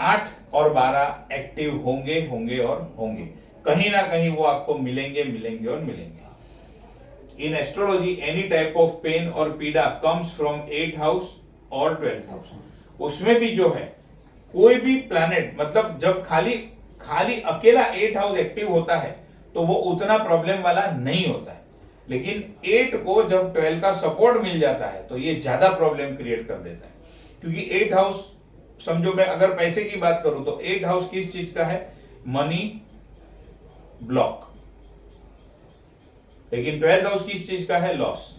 8 और 12 एक्टिव होंगे होंगे और होंगे, कहीं ना कहीं वो आपको मिलेंगे मिलेंगे और मिलेंगे। In astrology any type of pain और पीड़ा कम्स फ्रॉम 8 हाउस और 12th हाउस। उसमें भी जो है कोई भी प्लैनेट, मतलब जब खाली अकेला 8 हाउस एक्टिव होता है तो वो उतना प्रॉब्लम वाला नहीं होता है, लेकिन 8 को जब 12 का सपोर्ट मिल जाता है तो ये ज्यादा प्रॉब्लम क्रिएट कर देता है। क्योंकि 8 हाउस, समझो मैं अगर पैसे की बात करूं तो 8 हाउस किस चीज का है, मनी ब्लॉक, लेकिन 12th हाउस किस चीज का है, लॉस।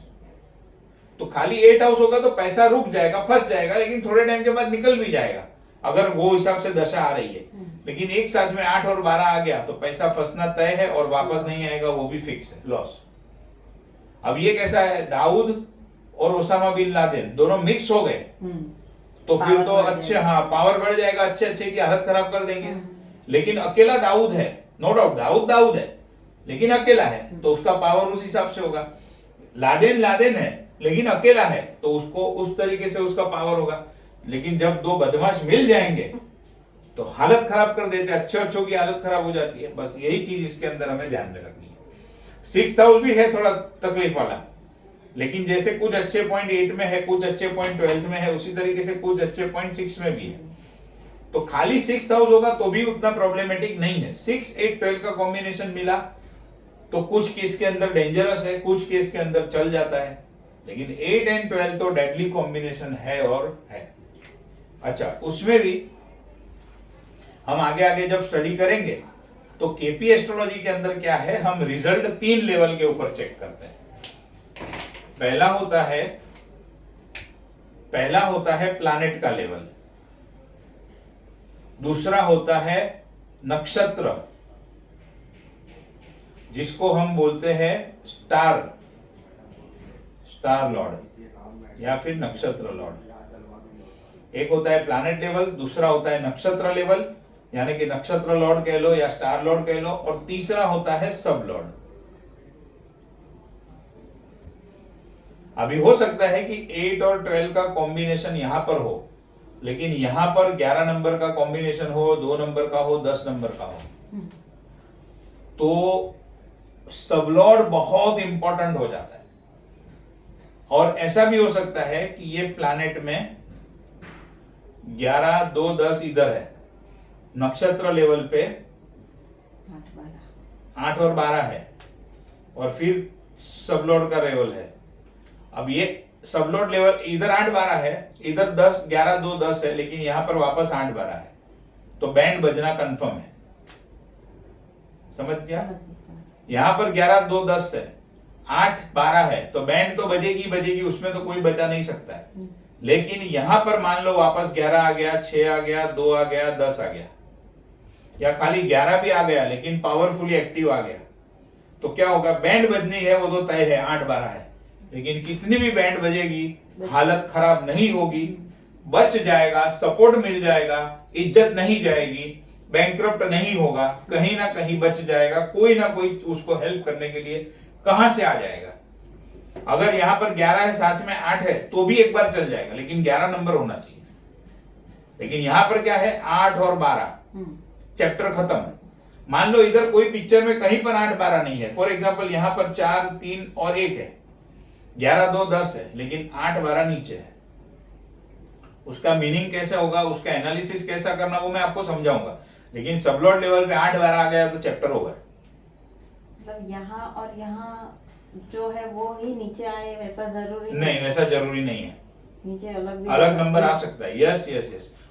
तो खाली 8 हाउस होगा तो पैसा रुक जाएगा, फंस जाएगा, लेकिन थोड़े टाइम के बाद निकल भी जाएगा अगर वो हिसाब से दशा आ रही है। लेकिन एक साथ में 8 और 12 आ गया तो पैसा फंसना तय है और वापस नहीं आएगा, वो भी फिक्स है, लॉस। अब ये कैसा है, दाऊद और ओसामा बिन लादेन दोनों मिक्स हो गए तो फिर तो अच्छे, हाँ पावर बढ़ जाएगा, अच्छे अच्छे की हालत खराब कर देंगे। लेकिन अकेला दाऊद है, नो डाउट दाऊद है, लेकिन अकेला है तो उसका पावर उस हिसाब से होगा। लादेन है लेकिन अकेला है तो उसको उस तरीके से उसका पावर होगा। लेकिन जब दो बदमाश मिल जाएंगे तो हालत खराब कर देते, अच्छों की हालत खराब हो जाती है। बस यही चीज इसके अंदर हमें ध्यान में रखनी है। 6th हाउस भी है थोड़ा तकलीफ वाला, लेकिन जैसे कुछ अच्छे पॉइंट 8 में है, कुछ अच्छे पॉइंट 12th में है, उसी तरीके से कुछ अच्छे पॉइंट 6 में भी है। तो खाली 6th हाउस होगा तो भी उतना प्रॉब्लमेटिक नहीं है। 6, 8, 12 का कॉम्बिनेशन मिला तो कुछ केस के अंदर डेंजरस है, कुछ केस के अंदर चल जाता है, लेकिन 8 एंड 12 तो डेडली कॉम्बिनेशन है और है। अच्छा, उसमें भी हम आगे जब स्टडी करेंगे तो केपी एस्ट्रोलॉजी के अंदर क्या है, हम रिजल्ट 3 लेवल के ऊपर चेक करते हैं। पहला होता है प्लैनेट का लेवल, दूसरा होता है नक्षत्र जिसको हम बोलते हैं स्टार लॉर्ड या फिर नक्षत्र लॉर्ड। एक होता है प्लैनेट लेवल, दूसरा होता है नक्षत्र लेवल यानी कि नक्षत्र लॉर्ड कह लो या स्टार लॉर्ड कह लो, और तीसरा होता है सब लॉर्ड। अभी हो सकता है कि 8 और 12 का कॉम्बिनेशन यहां पर हो, लेकिन यहां पर 11 नंबर का कॉम्बिनेशन हो, 2 नंबर का हो, 10 नंबर का हो, तो सबलॉर्ड बहुत इंपॉर्टेंट हो जाता है। और ऐसा भी हो सकता है कि ये प्लैनेट में 11, 2, 10 इधर है, नक्षत्र लेवल पे 8 और 12 है, और फिर सबलॉर्ड का लेवल है। अब ये सबलॉर्ड लेवल इधर 8, 12 है, इधर 10, 11, 2, 10 है, लेकिन यहां पर वापस 8, 12 है, तो बैंड बजना कंफर्म है। समझ गया? यहां पर 11, 2, 10 है, 8, 12 है, तो बैंड तो बजेगी, उसमें तो कोई बचा नहीं सकता है। लेकिन यहां पर मान लो वापस 11 आ गया, 6 आ गया, 2 आ गया, 10 आ गया, या खाली 11 भी आ गया लेकिन पावरफुली एक्टिव आ गया, तो क्या होगा, बैंड बजनी है वो तो तय है, 8, 12 है, लेकिन कितनी भी बैंड बजेगी हालत खराब नहीं होगी, बच जाएगा, सपोर्ट मिल जाएगा, इज्जत नहीं जाएगी, बैंकरप्ट नहीं होगा, कहीं ना कहीं बच जाएगा, कोई ना कोई उसको हेल्प करने के लिए कहां से आ जाएगा। अगर यहां पर 11 है, साथ में 8 है तो भी एक बार चल जाएगा, लेकिन 11 नंबर होना चाहिए। लेकिन यहां पर क्या है, 8 और 12, चैप्टर खत्म। मान लो इधर कोई पिक्चर में कहीं पर 8, 12 नहीं है, फॉर एग्जाम्पल यहां पर 4, 3 और 1 है, 11, 2, 10 है, लेकिन 8, 12 नीचे है। उसका मीनिंग कैसा होगा, उसका एनालिसिस कैसा करना, वो मैं आपको समझाऊंगा। लेकिन सबलॉर्ड लेवल पे 8, 12 आ गया तो चैप्टर ओवर। मतलब यहाँ और यहाँ जो है वो ही नीचे आए वैसा जरूरी नहीं, वैसा जरूरी नहीं है, नीचे अलग नंबर आ सकता है। यस,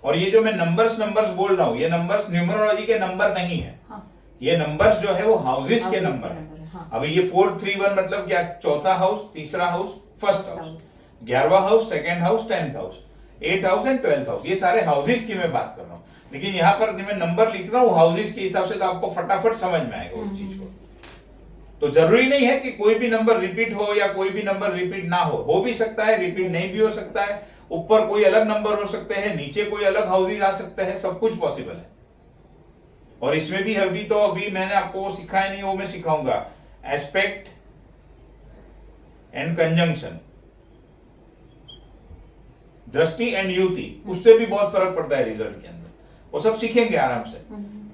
और ये जो मैं नंबर्स बोल रहा हूँ, ये नंबर्स न्यूमरोलॉजी के नंबर नहीं है। हाँ, ये नंबर्स जो है वो हाउसेस के houses नंबर के है। number है, हाँ। अभी ये 431 मतलब क्या, चौथा हाउस, तीसरा हाउस, फर्स्ट हाउस, House। 11वां house, second house, 10th house, 8th house and 12th house, ये सारे हाउसेस की मैं बात कर रहा हूँ। लेकिन यहाँ पर मैं नंबर लिख रहा हूँ हाउसेस के हिसाब से, तो आपको फटाफट समझ में आएगा उस चीज को। तो जरूरी नहीं है कि कोई भी नंबर रिपीट हो या कोई भी नंबर रिपीट ना हो भी सकता है, रिपीट नहीं भी हो सकता है, ऊपर कोई अलग नंबर हो सकते हैं, नीचे कोई अलग हाउसेस आ सकते हैं, सब कुछ पॉसिबल है। और इसमें भी अभी मैंने आपको वो सिखाया नहीं, वो मैं सिखाऊंगा, एस्पेक्ट एंड कंजंक्शन, दृष्टि एंड युति, उससे भी बहुत फर्क पड़ता है रिजल्ट के अंदर, वो सब सीखेंगे आराम से।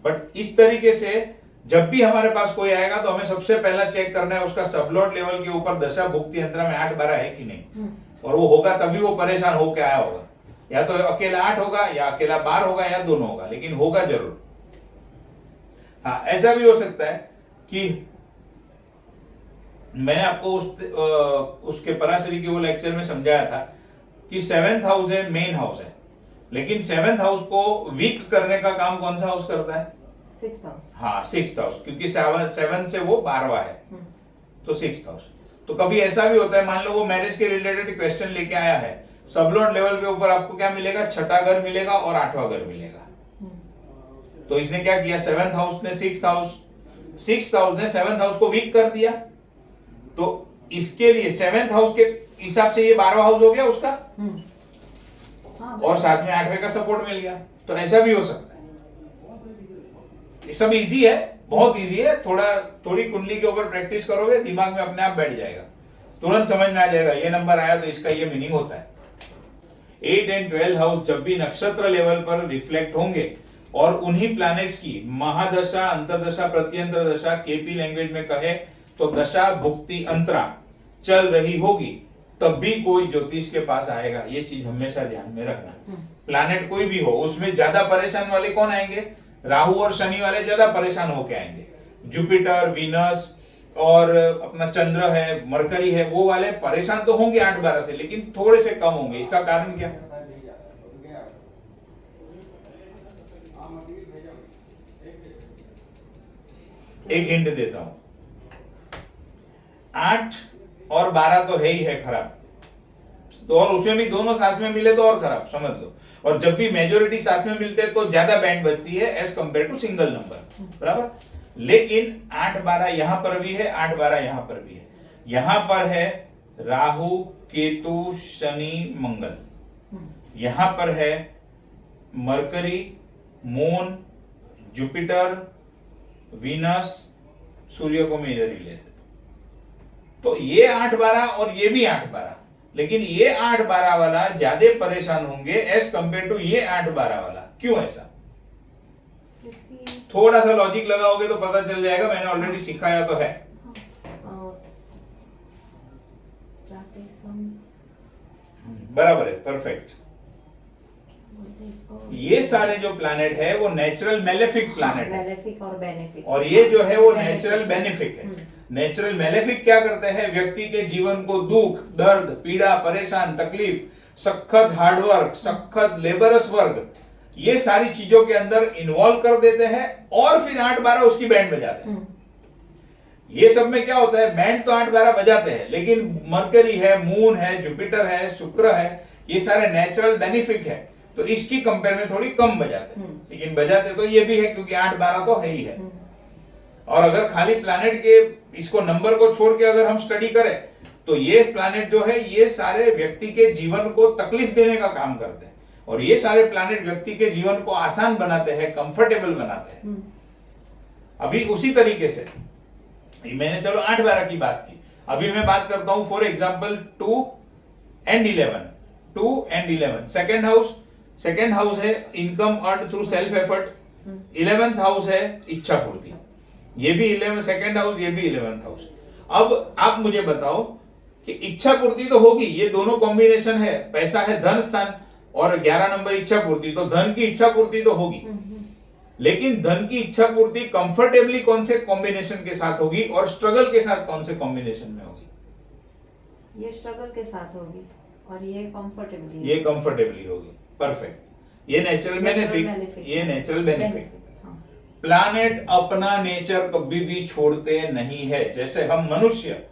बट इस तरीके से जब भी हमारे पास कोई आएगा तो हमें सबसे पहला चेक करना है उसका सबलॉट लेवल के ऊपर दशा भुक्ति यंत्र में 8-12 है कि नहीं, और वो होगा तभी वो परेशान होके आया होगा। या तो अकेला 8 होगा या अकेला 12 होगा या दोनों होगा, लेकिन होगा जरूर। हाँ, ऐसा भी हो सकता है कि मैंने आपको उसके पराशरी के वो लेक्चर में समझाया था कि 7th हाउस है, मेन हाउस है, लेकिन 7th हाउस को वीक करने का काम कौन सा हाउस करता है? 6th house. हाँ, 6th हाउस, क्योंकि 7 से वो 12वां है, तो 6th हाउस। तो कभी ऐसा भी होता है, मान लो वो मैरिज के रिलेटेड क्वेश्चन लेके आया है, सबलॉट लेवल के ऊपर आपको क्या मिलेगा? छठा घर मिलेगा और 8वां घर मिलेगा। तो इसने क्या किया, 7th हाउस ने 6th हाउस ने 7th हाउस को वीक कर दिया। तो इसके लिए 7th हाउस के हिसाब से ये 12वां हाउस हो गया उसका, और साथ में 8वें का सपोर्ट मिल गया। तो ऐसा भी हो सकता है। ये सब इजी है, बहुत इजी है, थोड़ी कुंडली के ऊपर प्रैक्टिस करोगे, दिमाग में अपने आप बैठ जाएगा, तुरंत समझ में आ जाएगा ये नंबर आया तो इसका ये मीनिंग होता है। 8 एंड 12 हाउस जब भी नक्षत्र लेवल पर रिफ्लेक्ट होंगे और उन्हीं प्लैनेट्स की महादशा, अंतरदशा, प्रत्यंतर दशा, केपी लैंग्वेज में कहे तो दशा भुक्ति अंतरा चल रही होगी, तब भी कोई ज्योतिष के पास आएगा। ये चीज हमेशा ध्यान में रखना। प्लैनेट कोई भी हो, उसमें ज्यादा परेशान वाले कौन आएंगे? राहु और शनि वाले ज्यादा परेशान होके आएंगे। जुपिटर, वीनस और अपना चंद्र है, मरकरी है, वो वाले परेशान तो होंगे 8-12 से, लेकिन थोड़े से कम होंगे। इसका कारण क्या? एक हिंट देता हूं, 8 और 12 तो है ही है खराब, तो और उसमें भी दोनों साथ में मिले तो और खराब, समझ लो। और जब भी मेजोरिटी साथ में मिलते हैं तो ज्यादा बैंड बजती है as compare to single number, बराबर। लेकिन 8-12 यहां पर भी है, 8-12 यहां पर भी है। यहां पर है राहु, केतु, शनि, मंगल, यहां पर है मरकरी, मून, जुपिटर, वीनस, सूर्य को मेजर ही ले। तो ये 8-12 और ये भी 8-12, लेकिन ये 8-12 वाला ज्यादा परेशान होंगे एज कंपेयर टू ये 8-12 वाला। क्यों ऐसा? थोड़ा सा लॉजिक लगाओगे तो पता चल जाएगा, मैंने ऑलरेडी सिखाया तो है। बराबर है, परफेक्ट। ये सारे जो प्लैनेट है वो नेचुरल मेलेफिक प्लैनेट है, मेलेफिक और बेनिफिक, और ये जो है वो नेचुरल बेनिफिक है। नेचुरल मेलेफिक क्या करते हैं? व्यक्ति के जीवन को दुख, दर्द, पीड़ा, परेशान, तकलीफ, सख्त हार्डवर्क, सख्त लेबरस वर्क, ये सारी चीजों के अंदर इन्वॉल्व कर देते हैं, और फिर 8-12 उसकी बैंड बजाते हैं। ये सब में क्या होता है, बैंड तो 8-12 बजाते हैं, लेकिन मरकरी है, मून है, जुपिटर है, शुक्र है, ये सारे नेचुरल बेनिफिक है, तो इसकी कंपेयर में थोड़ी कम बजाते हैं। लेकिन बजाते तो ये भी है, क्योंकि 8-12 तो है ही है। और अगर खाली प्लैनेट के इसको नंबर को छोड़ के अगर हम स्टडी करें तो ये प्लैनेट जो है ये सारे व्यक्ति के जीवन को तकलीफ देने का काम करते हैं, और ये सारे प्लैनेट व्यक्ति के जीवन को आसान बनाते हैं, कंफर्टेबल बनाते हैं। अभी उसी तरीके से मैंने चलो 8-12 की बात की, अभी मैं बात करता हूं for example 2 and 11। Second house है income earn through self effort, 11th house है इच्छा पूर्ति, ये भी 11 सेकेंड हाउस, ये भी 11th हाउस। अब आप मुझे बताओ कि इच्छा पूर्ति तो होगी, ये दोनों कॉम्बिनेशन है, पैसा है धन स्थान, और 11 नंबर इच्छा पूर्ति, तो धन की इच्छा पूर्ति तो होगी। लेकिन धन की इच्छा पूर्ति कंफर्टेबली कौन से कॉम्बिनेशन के साथ होगी और स्ट्रगल के साथ कौन से कॉम्बिनेशन में होगी? ये स्ट्रगल के साथ होगी और ये कंफर्टेबली होगी। परफेक्ट। ये नेचुरल बेनिफिट, बेनिफिट, ये नेचुरल बेनिफिट। हाँ, प्लानेट अपना नेचर कभी भी छोड़ते नहीं है। जैसे हम मनुष्य,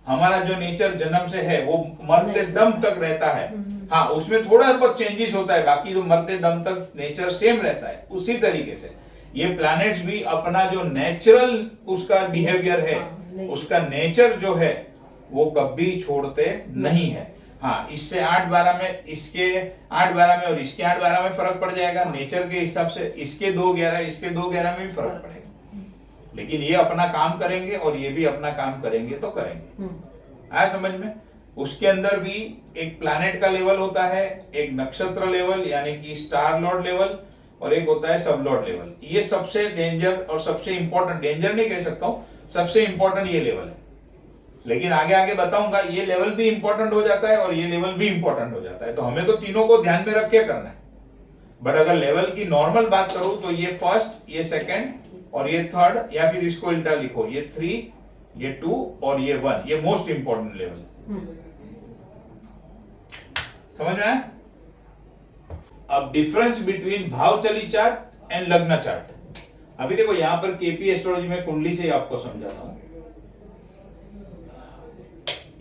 हमारा जो नेचर जन्म से है वो मरते नहीं दम छोड़ता। तक रहता है। हाँ, उसमें थोड़ा बहुत चेंजेस होता है, बाकी तो मरते दम तक नेचर सेम रहता है। उसी तरीके से ये प्लैनेट्स भी अपना जो नेचुरल उसका बिहेवियर है, नहीं। उसका नेचर जो है वो कभी छोड़ते नहीं है। हाँ, इससे 8-12 में, इसके 8-12 में और इसके 8-12 में फर्क पड़ जाएगा नेचर के हिसाब से। इसके 2-11, इसके 2-11 में भी फर्क पड़ेगा, लेकिन ये अपना काम करेंगे और ये भी अपना काम करेंगे तो करेंगे। आया समझ में? उसके अंदर भी एक प्लैनेट का लेवल होता है, एक नक्षत्र लेवल यानी कि स्टार लॉर्ड लेवल, और एक होता है सब लॉर्ड लेवल। ये सबसे डेंजर और सबसे इंपॉर्टेंट, डेंजर नहीं कह सकता हूं, सबसे इंपॉर्टेंट ये लेवल है। लेकिन आगे आगे बताऊंगा, ये लेवल भी इंपॉर्टेंट हो जाता है और ये लेवल भी इंपॉर्टेंट हो जाता है, तो हमें तो तीनों को ध्यान में रख के करना है। बट अगर लेवल की नॉर्मल बात करूं तो ये फर्स्ट, ये सेकंड और ये थर्ड, या फिर इसको उल्टा लिखो, ये 3, ये 2 और ये 1, ये मोस्ट इंपॉर्टेंट लेवल। समझ में आया? अब डिफरेंस बिटवीन भाव चलित चार्ट एंड लग्न चार्ट। अभी देखो यहां पर केपी एस्ट्रोलॉजी में कुंडली से आपको समझाता हूं।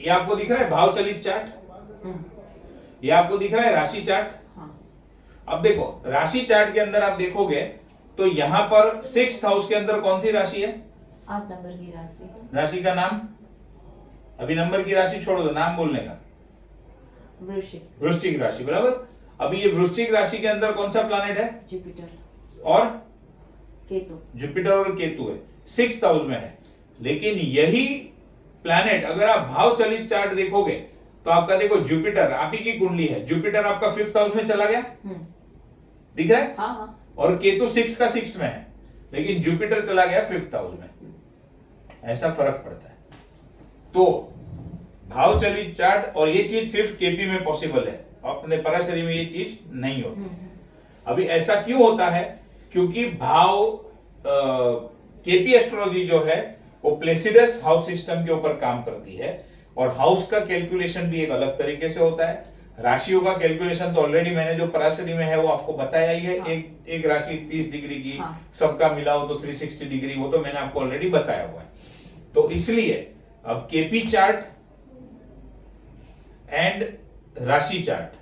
ये आपको दिख रहा है भाव चलित चार्ट, ये आपको दिख रहा है राशि चार्ट। अब देखो राशि चार्ट के अंदर आप देखोगे तो यहां पर 6th हाउस के अंदर कौन सी राशि है? 8 नंबर की राशि। राशि का नाम? अभी नंबर की राशि छोड़ दो, नाम बोलने का। वृश्चिक। वृश्चिक राशि, बराबर। अभी ये वृश्चिक राशि के अंदर कौन सा प्लैनेट है? जुपिटर और केतु। जुपिटर और केतु है, 6th हाउस में है। लेकिन यही प्लैनेट अगर आप भाव चलित चार्ट देखोगे तो आपका देखो जुपिटर, आप ही की कुंडली है, जुपिटर आपका 5th हाउस में चला गया, दिख रहा है? हाँ। और केतु 6 का 6 में है, लेकिन जुपिटर चला गया 5th हाउस में। ऐसा फर्क पड़ता है। तो भाव चलित चार्ट, और ये चीज सिर्फ केपी में पॉसिबल है, अपने पराशरी में ये चीज नहीं होती। अभी ऐसा क्यों होता है? क्योंकि भाव केपी एस्ट्रोलॉजी जो है वो प्लेसिडस हाउस सिस्टम के ऊपर काम करती है, और हाउस का कैलकुलेशन भी एक अलग तरीके से होता है। राशियों का कैलकुलेशन तो ऑलरेडी मैंने जो पराशरी में है वो आपको बताया ही है। हाँ। एक राशि 30 डिग्री की, हाँ। सबका मिलाओ तो 360 डिग्री, वो तो मैंने आपको ऑलरेडी बताया हुआ है। तो इसलिए अब केपी चार्ट एंड राशि चार्ट,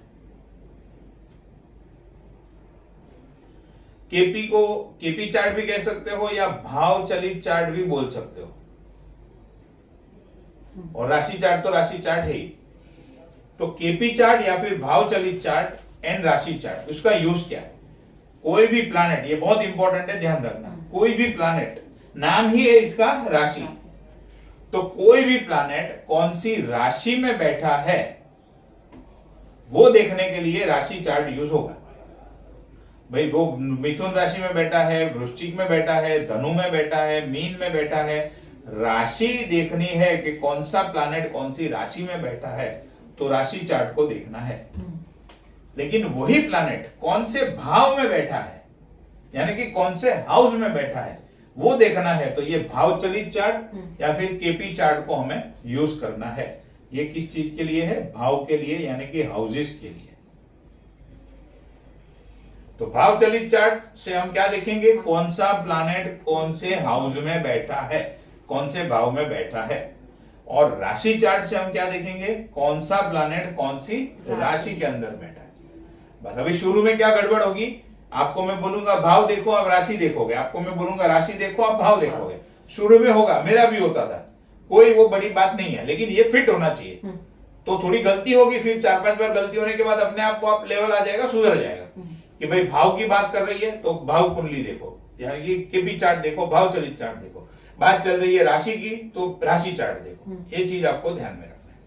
केपी को केपी चार्ट भी कह सकते हो या भाव चलित चार्ट भी बोल सकते हो, और राशि चार्ट तो राशि चार्ट है ही। तो केपी चार्ट या फिर भाव चलित चार्ट एंड राशि चार्ट, उसका यूज क्या है? कोई भी प्लैनेट, ये बहुत इंपॉर्टेंट है, ध्यान रखना, कोई भी प्लैनेट, नाम ही है इसका राशि, तो कोई भी प्लैनेट कौन सी राशि में बैठा है वो देखने के लिए राशि चार्ट यूज होगा। भाई वो मिथुन राशि में बैठा है, वृश्चिक में बैठा है, धनु में बैठा है, मीन में बैठा है, राशि देखनी है कि कौन सा प्लैनेट कौन सी राशि में बैठा है, तो राशि चार्ट को देखना है। लेकिन वही प्लैनेट कौन से भाव में बैठा है, यानी कि कौन से हाउस में बैठा है, वो देखना है, तो ये भाव चलित चार्ट या फिर केपी चार्ट को हमें यूज करना है। ये किस चीज के लिए है? भाव के लिए, यानी कि हाउसेस के लिए। तो भाव चलित चार्ट से हम क्या देखेंगे? कौन सा प्लैनेट कौन से हाउस में बैठा है, कौन से भाव में बैठा है। और राशि चार्ट से हम क्या देखेंगे? कौन सा प्लैनेट कौन सी राशि के अंदर बैठा है। बस अभी शुरू में क्या गड़बड़ होगी, आपको मैं बोलूंगा भाव देखो, आप राशि देखोगे, आपको मैं बोलूंगा राशि देखो, आप भाव देखोगे। शुरू में होगा, मेरा भी होता था, कोई वो बड़ी बात नहीं है, लेकिन ये फिट होना चाहिए। तो थोड़ी गलती होगी, फिर 4-5 बार गलती होने के बाद अपने आप को आप लेवल आ जाएगा, सुधर जाएगा कि भाई भाव की बात कर रही है तो भाव कुंडली देखो, यानी कि केपी चार्ट देखो, भाव चलित चार्ट देखो। बात चल रही है राशि की तो राशि चार्ट देखो। ये चीज आपको ध्यान में रखना है।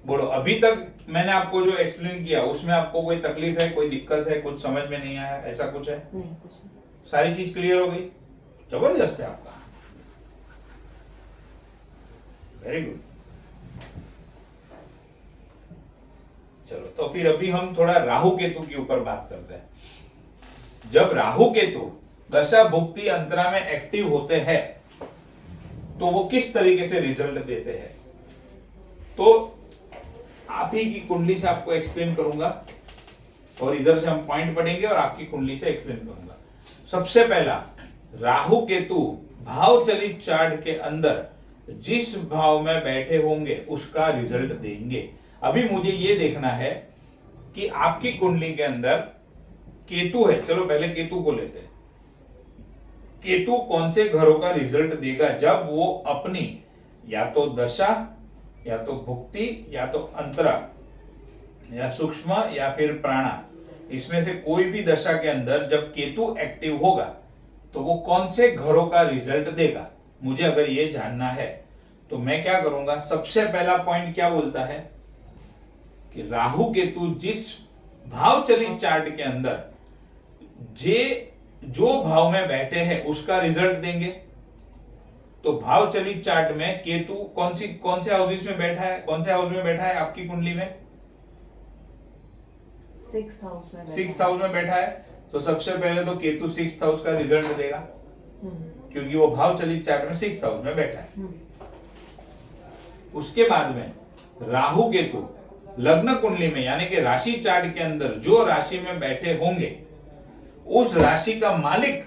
बोलो, अभी तक मैंने आपको जो एक्सप्लेन किया उसमें आपको कोई तकलीफ है, कोई दिक्कत है, कुछ समझ में नहीं आया, ऐसा कुछ है? नहीं, कुछ नहीं। सारी चीज क्लियर हो गई? जबरदस्त है आपका, वेरी गुड। चलो, तो फिर अभी हम थोड़ा राहु केतु के ऊपर बात करते हैं। जब राहु केतु दशा भुक्ति अंतरा में एक्टिव होते हैं तो वो किस तरीके से रिजल्ट देते हैं? तो आप ही की कुंडली से आपको एक्सप्लेन करूंगा और इधर से हम पॉइंट पढ़ेंगे और आपकी कुंडली से एक्सप्लेन करूंगा। सबसे पहला, राहु केतु भाव चलित चार्ट के अंदर जिस भाव में बैठे होंगे उसका रिजल्ट देंगे। अभी मुझे ये देखना है कि आपकी कुंडली के अंदर केतु है। चलो पहले केतु को लेते हैं। केतु कौन से घरों का रिजल्ट देगा जब वो अपनी या तो दशा या तो भुक्ति या तो अंतरा या सूक्ष्म या फिर प्राणा, इसमें से कोई भी दशा के अंदर जब केतु एक्टिव होगा तो वो कौन से घरों का रिजल्ट देगा, मुझे अगर ये जानना है तो मैं क्या करूंगा। सबसे पहला पॉइंट क्या बोलता है कि राहु केतु जिस भाव चलित चार्ट के अंदर जो भाव में बैठे हैं उसका रिजल्ट देंगे। तो भाव चलित चार्ट में केतु कौन से हाउसेस में बैठा है, कौन से हाउस में बैठा है आपकी कुंडली में? 6th हाउस में। 6th हाउस में बैठा है। तो सबसे पहले तो केतु 6th हाउस का रिजल्ट देगा क्योंकि वो भाव चलित चार्ट में 6th हाउस में बैठा है। उसके बाद में राहु केतु लग्न कुंडली में यानी कि राशि चार्ट के अंदर जो राशि में बैठे होंगे उस राशि का मालिक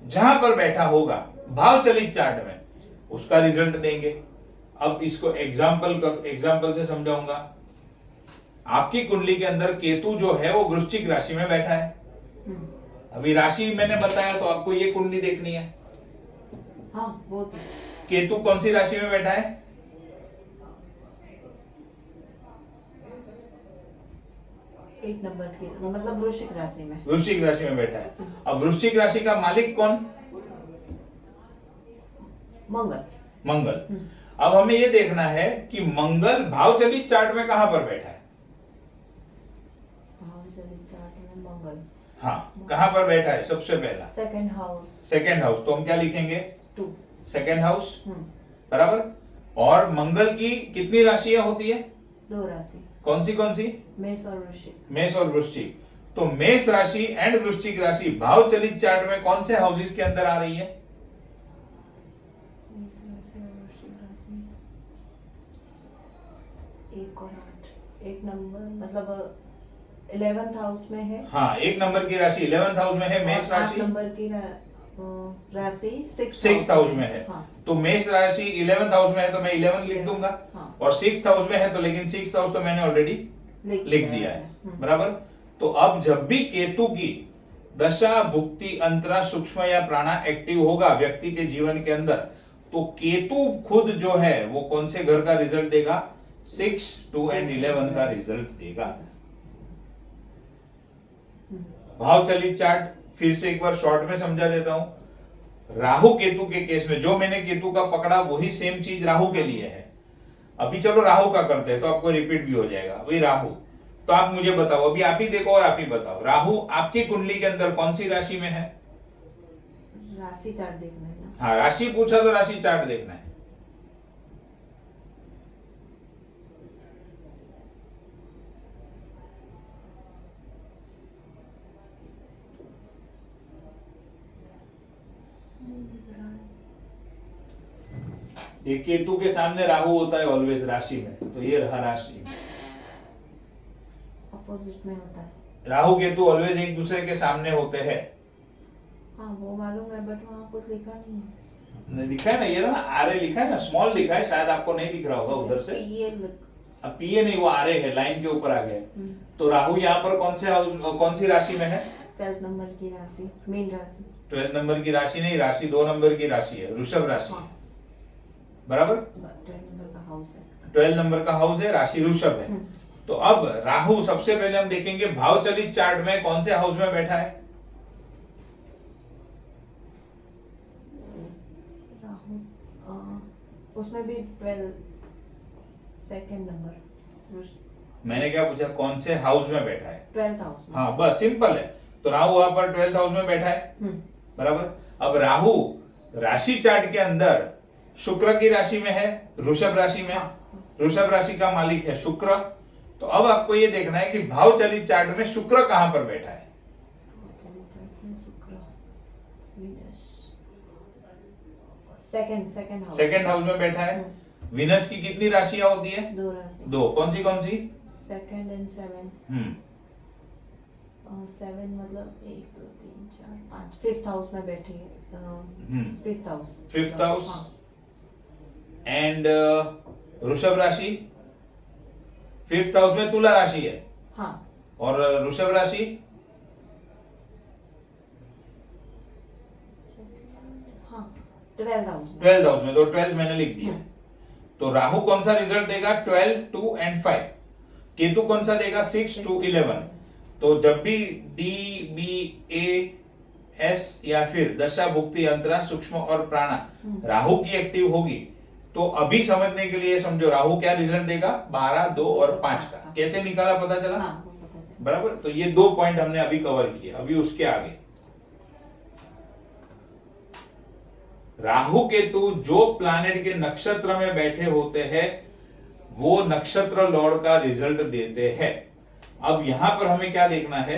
जहां पर बैठा होगा भाव चलित चार्ट में उसका रिजल्ट देंगे। अब इसको एग्जाम्पल से समझाऊंगा। आपकी कुंडली के अंदर केतु जो है वो वृश्चिक राशि में बैठा है। अभी राशि मैंने बताया तो आपको ये कुंडली देखनी है। हाँ, वो तो। केतु कौन सी राशि में बैठा है? एक नंबर की, मतलब वृश्चिक राशि में। वृश्चिक राशि में बैठा है। अब वृश्चिक राशि का मालिक कौन? मंगल। अब हमें ये देखना है कि मंगल भाव चलित चार्ट में कहां पर बैठा है। भाव चलित चार्ट में मंगल, हाँ, कहां पर बैठा है? सबसे पहला सेकंड हाउस। सेकंड हाउस, तो हम क्या लिखेंगे? 2। सेकंड हाउस, बराबर। और मंगल की कितनी राशियां होती है? 2 राशि। कौन सी? मेष और वृश्चिक। मेष और वृश्चिक। तो मेष राशि एंड वृश्चिक राशि भाव चलित चार्ट में कौन से हाउसेस के अंदर आ रही है? एक और 8, एक नंबर, मतलब 11th हाउस में है। हाँ, 1 नंबर की राशि 11th हाउस में है। मेष राशि 8 नंबर की राशि 6th हाउस में है। हाँ। तो मेष राशि 11th हाउस में है तो मैं 11 लिख दूंगा। हाँ। और 6th हाउस में है तो, लेकिन 6th हाउस तो मैंने ऑलरेडी लिख दिया है, बराबर। तो अब जब भी केतु की दशा भुक्ति अंतरा सूक्ष्म या प्राणा एक्टिव होगा व्यक्ति के जीवन के अंदर, तो केतु खुद जो है वो कौन से घर का रिजल्ट देगा? 6, 2 एंड 11 का रिजल्ट देगा। भाव चलित चार्ट फिर से एक बार शॉर्ट में समझा देता हूं। राहु केतु के केस में जो मैंने केतु का पकड़ा वही सेम चीज राहु के लिए है। अभी चलो राहु का करते हैं तो आपको रिपीट भी हो जाएगा। वही राहु, तो आप मुझे बताओ, अभी आप ही देखो और आप ही बताओ, राहु आपकी कुंडली के अंदर कौन सी राशि में है? राशि चार्ट देखना है ना। हाँ, राशि पूछा तो राशि चार्ट देखना है। ये केतु के सामने राहु होता है ऑलवेज राशि में, तो ये रहा राशि। अपोजिट में होता है। राहु केतु ऑलवेज एक दूसरे के सामने होते हैं। हाँ, वो मालूम है, बट वहाँ कुछ लिखा नहीं है। नहीं लिखा है ना, ये ना आरे लिखा है ना, स्मॉल लिखा है, शायद आपको नहीं दिख रहा होगा उधर से। अब पीए नहीं, वो आरे है, लाइन के ऊपर आ गए। तो राहु यहाँ पर कौन सी राशि में है? 12th नंबर की राशि, मेन राशि। 12th नंबर की राशि नहीं, राशि 2 नंबर की राशि है, वृषभ राशि है, बराबर। 12 नंबर का हाउस है। 12 नंबर का हाउस है, राशि वृषभ है। तो अब राहु सबसे पहले हम देखेंगे भाव चलित चार्ट में कौन से हाउस में बैठा है। राहु उसमें भी 12 सेकंड नंबर। मैंने क्या पूछा, कौन से हाउस में बैठा है? 12th हाउस में। हाँ, बस सिंपल है। तो राहु वहां पर 12th हाउस में बैठा है, बराबर। अब राहु राशि चार्ट के अंदर शुक्र की राशि में है, वृषभ राशि में। वृषभ राशि का मालिक है शुक्र। तो अब आपको ये देखना है कि भाव चलित चार्ट में शुक्र कहां पर बैठा है। सेकंड हाउस सेकंड हाउस में बैठा है। वीनस की कितनी राशियां होती है? 2 राशि। 2। कौन सी? Second and 7। 7 मतलब 1 2 3 4 5 5th हाउस में बैठी है। 5th house. 5th house. And वृषभ राशि 5th हाउस में तुला राशि है। हाँ। और वृषभ राशि हाँ 12th हाउस में। 12th हाउस में, तो 12 मैंने लिख दिया। तो राहु कौन सा रिजल्ट देगा? 12, 2 एंड 5। केतु कौन सा देगा? 6, 2, 11। तो जब भी डी बी ए एस या फिर दशा भुक्ति अंतरा सूक्ष्म और प्राणा राहु की एक्टिव होगी, तो अभी समझने के लिए समझो राहु क्या रिजल्ट देगा? 12, 2 और 5 का। कैसे निकाला पता चला? हाँ, वो पता चला। बराबर। तो ये 2 पॉइंट हमने अभी कवर किए। अभी उसके आगे राहु केतु जो प्लैनेट के नक्षत्र में बैठे होते हैं वो नक्षत्र लॉर्ड का रिजल्ट देते हैं। अब यहां पर हमें क्या देखना है?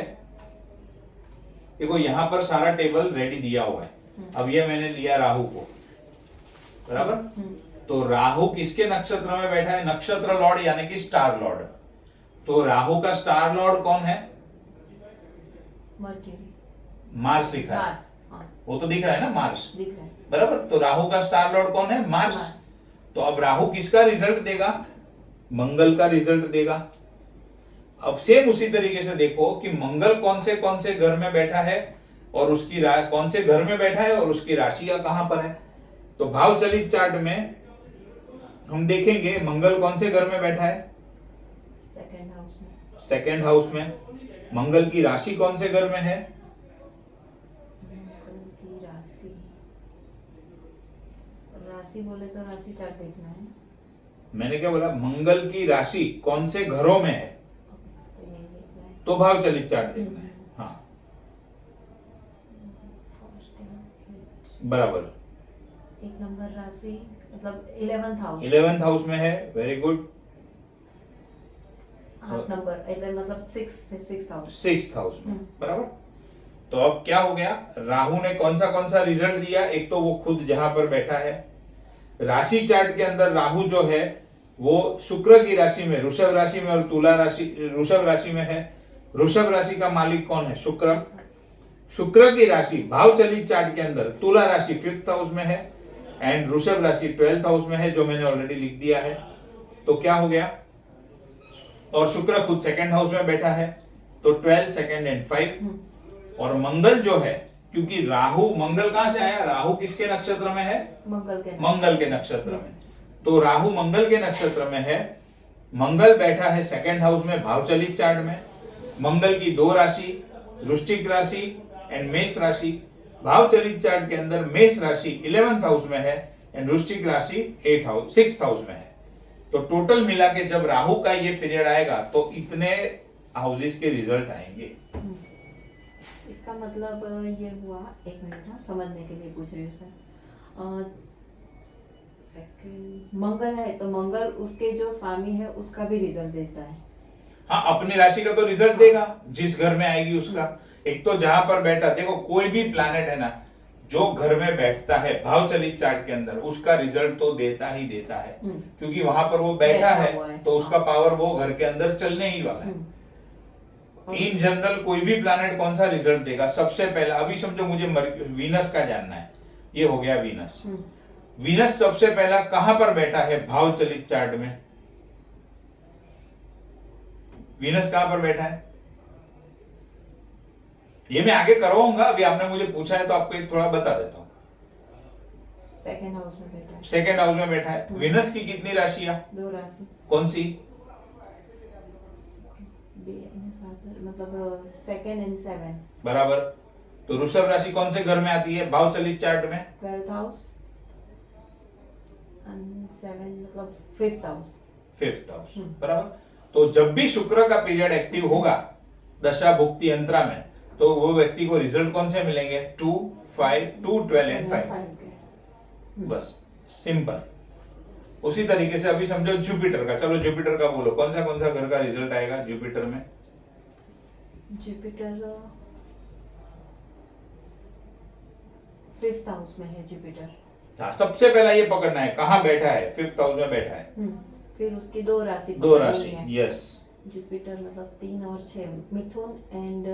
देखो यहां पर सारा टेबल रेडी दिया हुआ है। अब ये मैंने लिया राहु को, बराबर। तो राहु किसके नक्षत्र में बैठा है? नक्षत्र लॉर्ड यानी कि स्टार लॉर्ड। तो राहु का स्टार लॉर्ड कौन है? मर्क्यूरी। मार्स लिखा है। मार्स, हाँ। वो तो दिख रहा है ना, मार्स दिख रहा है। बराबर। तो राहु का स्टार लॉर्ड कौन है? मार्स। तो अब राहु किसका रिजल्ट देगा? मंगल का रिजल्ट देगा। अब सेम उसी तरीके से देखो कि मंगल कौन से घर में बैठा है और उसकी कौन से घर में बैठा है और उसकी राशि का कहां पर है। तो भाव चलित चार्ट में हम देखेंगे मंगल कौन से घर में बैठा है? सेकंड हाउस में। सेकंड हाउस में। मंगल की राशि कौन से घर में है? मंगल की राशि, राशि बोले तो राशि चार्ट देखना है। मैंने क्या बोला? मंगल की राशि कौन से घरों में है तो ये देखना है। तो भाव चलित चार्ट देखना है। हाँ बराबर। 1 नंबर राशि मतलब 11th हाउस। 11th हाउस में है। Very good. 8 नंबर 11 मतलब 6th हाउस। 6th हाउस में, बराबर। तो अब क्या हो गया? राहु ने कौन सा रिजल्ट दिया? एक तो वो खुद जहां पर बैठा है। राशि चार्ट के अंदर राहु जो है वो शुक्र की राशि में, वृषभ राशि में और तुला राशि, वृषभ राशि में है। वृषभ राशि का मालिक कौन है? शुक्र। शुक्र की राशि भाव चलित चार्ट के अंदर तुला राशि 5th हाउस में है एंड वृषभ राशि 12th हाउस में है, जो मैंने ऑलरेडी लिख दिया है। तो क्या हो गया? और शुक्र खुद सेकंड हाउस में बैठा है, तो 12, 2 एंड 5। और मंगल जो है, क्योंकि राहु, मंगल कहां से आया? राहु किसके नक्षत्र में है? मंगल के नक्षत्र में। तो राहु मंगल के नक्षत्र में है। मंगल बैठा है सेकंड हाउस में भाव चलित चार्ट में। मंगल की 2 राशि, वृश्चिक राशि एंड मेष राशि। भाव चलित चार्ट के अंदर मेष राशि 11th हाउस में है एंड वृश्चिक राशि 6th हाउस में है। तो टोटल मिला के जब राहु का ये पीरियड आएगा तो इतने हाउसेस के रिजल्ट आएंगे। इसका मतलब ये हुआ, 1 मिनट ना, समझने के लिए पूछ रही हूँ सर। सेकंड मंगल है तो मंगल उसके जो स्वामी है उसका भी रिजल्ट देता है। हाँ, अपनी राशि का तो रिजल्ट देगा जिस घर में आएगी उसका। एक तो जहां पर बैठा, देखो कोई भी प्लैनेट है ना, जो घर में बैठता है भाव चलित चार्ट के अंदर उसका रिजल्ट तो देता ही देता है, क्योंकि वहां पर वो बैठा है तो उसका पावर वो घर के अंदर चलने ही वाला है। इन जनरल कोई भी प्लैनेट कौन सा रिजल्ट देगा? सबसे पहला अभी समझो मुझे वीनस का जानना है। ये हो गया वीनस। वीनस सबसे पहला कहां पर बैठा है भाव चलित चार्ट में? वीनस कहां पर बैठा है? ये मैं आगे करवाऊंगा, अभी आपने मुझे पूछा है तो आपको एक थोड़ा बता देता हूं। सेकंड हाउस में बैठा है। सेकंड हाउस में बैठा है। वीनस की कितनी राशियां? 2 राशि। कौन सी? मतलब 2 एंड 7। बराबर। तो वृषभ राशि कौन से घर में आती है भाव चलित चार्ट में? 12th हाउस एंड 7 मतलब 5th हाउस। 5th हाउस, बराबर। तो जब भी शुक्र का पीरियड एक्टिव होगा दशा भुक्ति अंतरा में, तो वो व्यक्ति को रिजल्ट कौन से मिलेंगे? 2, 5, 2, 12 एंड 5। बस सिंपल। उसी तरीके से अभी समझो जुपिटर का। चलो जुपिटर का बोलो, कौन सा घर का रिजल्ट आएगा जुपिटर में? जुपिटर 5th हाउस में है। जुपिटर हाँ, सबसे पहला ये पकड़ना है कहाँ बैठा है, 5th हाउस में बैठा है। फिर उसकी दो राशि दो पकड़नी राशि, है। यस। जुपिटर मतलब 3 और 6, मिथुन एंड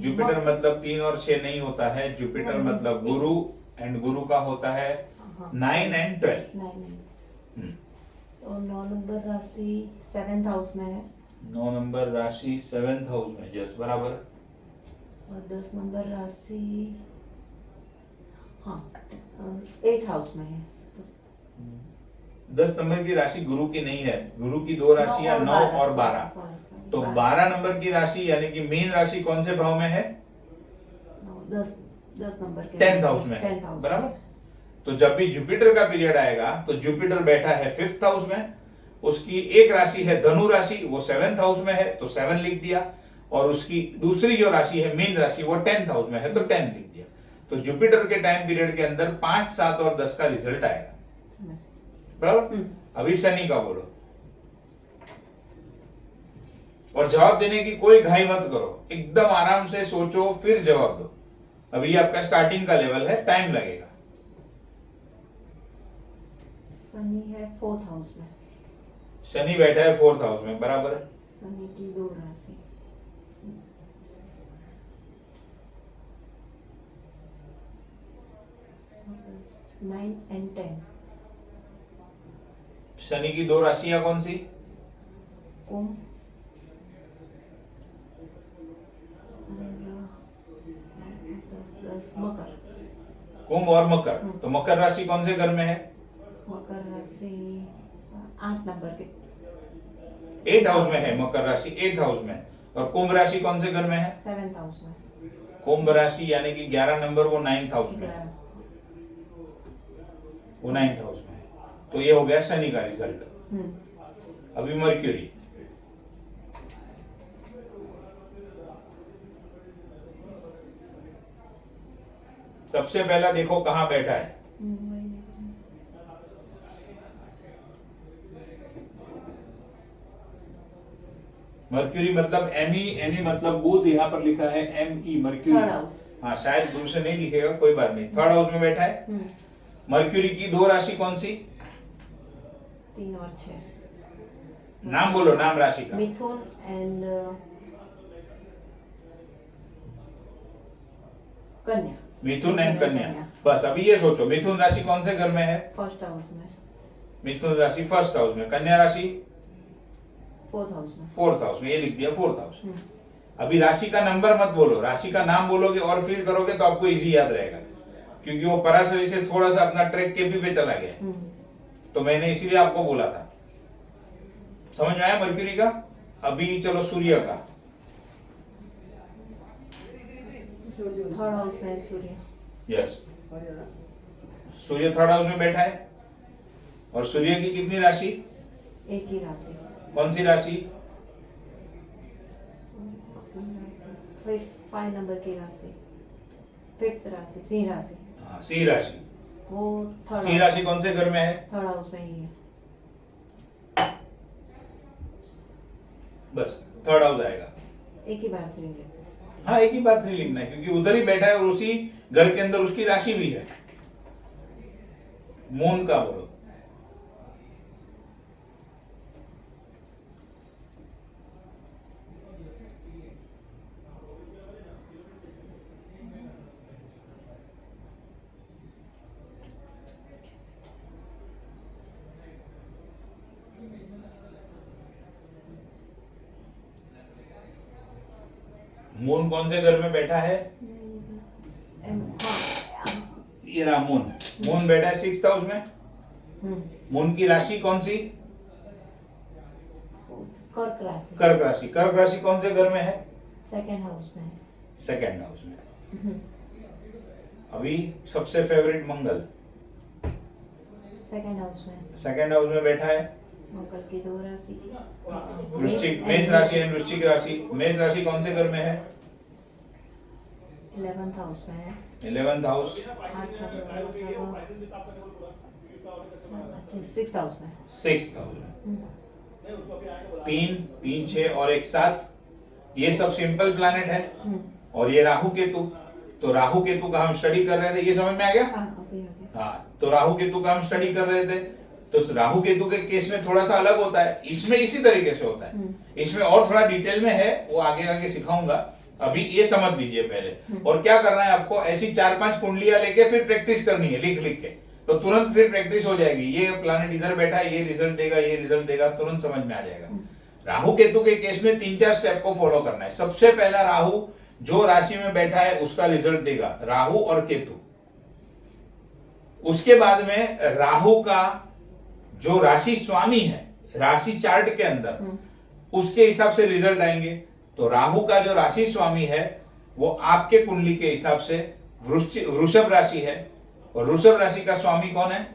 जुपिटर मतलब 3 और 6 नहीं होता है, जुपिटर नहीं, मतलब नहीं। गुरु, एंड गुरु का होता है हाँ, 9 एंड 12। 9 तो 9 नंबर राशि 7th हाउस में है 9 नंबर राशि 7th हाउस में, यस बराबर। और 10 नंबर राशि हाँ 8th हाउस में है। 10 नंबर की राशि गुरु की नहीं है, गुरु की दो राशियां 9 और 12। तो 12 नंबर की राशि यानी कि मेन राशि कौन से भाव में है? 10 नंबर के 10th हाउस में है, 10th हाउस बराबर। तो जब भी जुपिटर का पीरियड आएगा तो जुपिटर बैठा है 5th हाउस में, उसकी एक राशि है धनु राशि, वो 7th हाउस में है तो 7 लिख दिया, और उसकी दूसरी जो राशि है मेन राशि वो 10th हाउस में है तो 10 लिख दिया। तो जुपिटर के टाइम पीरियड के अंदर 5, 7 और 10 का रिजल्ट आएगा, बराबर। अभी शनि का बोलो, और जवाब देने की कोई घाई मत करो, एकदम आराम से सोचो फिर जवाब दो। अभी आपका स्टार्टिंग का लेवल है, टाइम लगेगा। शनि है 4th हाउस में, शनि बैठा है 4th हाउस में, बराबर है। शनि की दो राशि 9 एंड 10। शनि की दो राशियां कौन सी? कुंभ और 10 मकर। कुंभ और मकर। तो मकर राशि कौन से घर में है? मकर राशि 8 नंबर के 8th हाउस में है मकर राशि, 8th हाउस में। और कुंभ राशि कौन से घर में है? 7th हाउस में। कुंभ राशि यानी कि 11 नंबर वो 9th हाउस में है, वो 9th हाउस में है। तो ये हो गया शनि का रिजल्ट। अभी मर्क्यूरी, सबसे पहला देखो कहां बैठा है। मर्क्यूरी मतलब एमई, एमई मतलब बुध, यहाँ पर लिखा है एमई मर्क्यूरी। हाँ शायद दूर से नहीं दिखेगा, कोई बात नहीं। 3rd हाउस में बैठा है। मर्क्यूरी की दो राशि कौन सी? 3 और 6। नाम बोलो, नाम राशि का। मिथुन एंड कन्या। मिथुन एंड कन्या। बस अभी ये सोचो मिथुन राशि कौन से घर में है? 1st हाउस में। मिथुन राशि 1st हाउस में, कन्या राशि 4th हाउस में। 4th हाउस में, ये लिख दिया 4th हाउस। अभी राशि का नंबर मत बोलो, राशि का नाम बोलोगे और फिर करोगे तो आपको इजी याद रहेगा, क्योंकि वो पराशरी से थोड़ा सा अपना ट्रैक केपी पे चला गया। तो मैंने इसीलिए आपको बोला था। समझ में आया मर्क्यूरी का? अभी चलो सूर्य का। 3rd हाउस में सूर्य। यस, सूर्य 3rd हाउस में बैठा है। और सूर्य की कितनी राशि? एक ही राशि। कौन सी राशि? 5 नंबर की राशि, 5th राशि सिंह राशि। हाँ, सिंह राशि। वो 3rd सिंह राशि कौन से घर में है? 3rd हाउस में ही है। बस 3rd हाउस आएगा। एक ही बार लेंगे। हाँ, एक ही बात नहीं लिखना है, क्योंकि उधर ही बैठा है और उसी घर के अंदर उसकी राशि भी है। मून का बोलो। मून कौन से घर में बैठा है? ये रहा मून। मून बैठा है 6th हाउस में। मून की राशि कौन सी? कर्क राशि। कर्क राशि। कर्क राशि कौन से घर में है? 2nd हाउस में। 2nd हाउस में। अभी सबसे फेवरेट मंगल 2nd हाउस में। 2nd हाउस में बैठा है। मंगल की दो राशि वृश्चिक, मेष राशि एंड वृश्चिक राशि। मेष राशि कौन से घर में है? 11th हाउस में है। 11th house. 6th हाउस में। 6th हाउस में 3, 3, 6 और 1, 7। ये सब सिंपल प्लैनेट है। और ये राहु केतु। तो राहु केतु का हम स्टडी कर रहे थे, ये समझ में आ गया? हाँ, हाँ, तो राहु केतु का हम स्टडी कर रहे थे, तो राहु केतु के केस में थोड़ा सा अलग होता है, इसमें इसी तरीके से होता है। इसमें और थोड़ा डिटेल में है, वो आगे आगे सिखाऊंगा, अभी ये समझ लीजिए पहले। और क्या करना है आपको, ऐसी 4-5 कुंडलियां लेके फिर प्रैक्टिस करनी है लिख लिख के, तो तुरंत फिर प्रैक्टिस हो जाएगी। ये प्लैनेट इधर बैठा है, ये रिजल्ट देगा, ये रिजल्ट देगा, तुरंत समझ में आ जाएगा। राहु केतु के केस में 3-4 स्टेप को फॉलो करना है। सबसे पहला, राहु जो राशि में बैठा है उसका रिजल्ट देगा, राहु और केतु। उसके बाद में राहु का जो राशि स्वामी है राशि चार्ट के अंदर, उसके हिसाब से रिजल्ट आएंगे। तो राहु का जो राशि स्वामी है वो आपके कुंडली के हिसाब से वृषभ राशि है, और वृषभ राशि का स्वामी कौन है?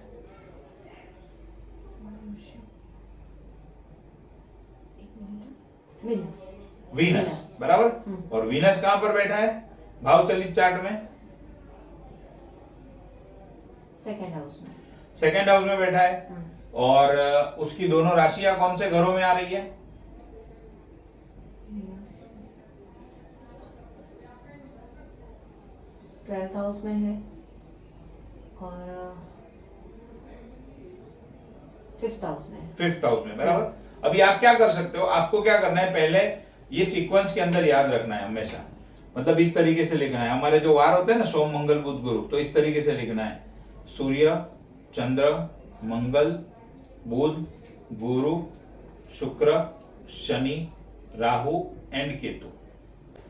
वीनस, बराबर। और वीनस कहां पर बैठा है भाव चलित चार्ट में? सेकंड हाउस में। सेकंड हाउस में बैठा है। और उसकी दोनों राशियां कौन से घरों में आ रही है? 12th हाउस में है और 5th हाउस में। 5th हाउस में, बराबर। अभी आप क्या कर सकते हो, आपको क्या करना है, पहले ये सीक्वेंस के अंदर याद रखना है हमेशा। मतलब इस तरीके से लिखना है, हमारे जो वार होते हैं ना, सोम मंगल बुध गुरु, तो इस तरीके से लिखना है, सूर्य चंद्र मंगल बुध गुरु शुक्र शनि राहु एंड केतु।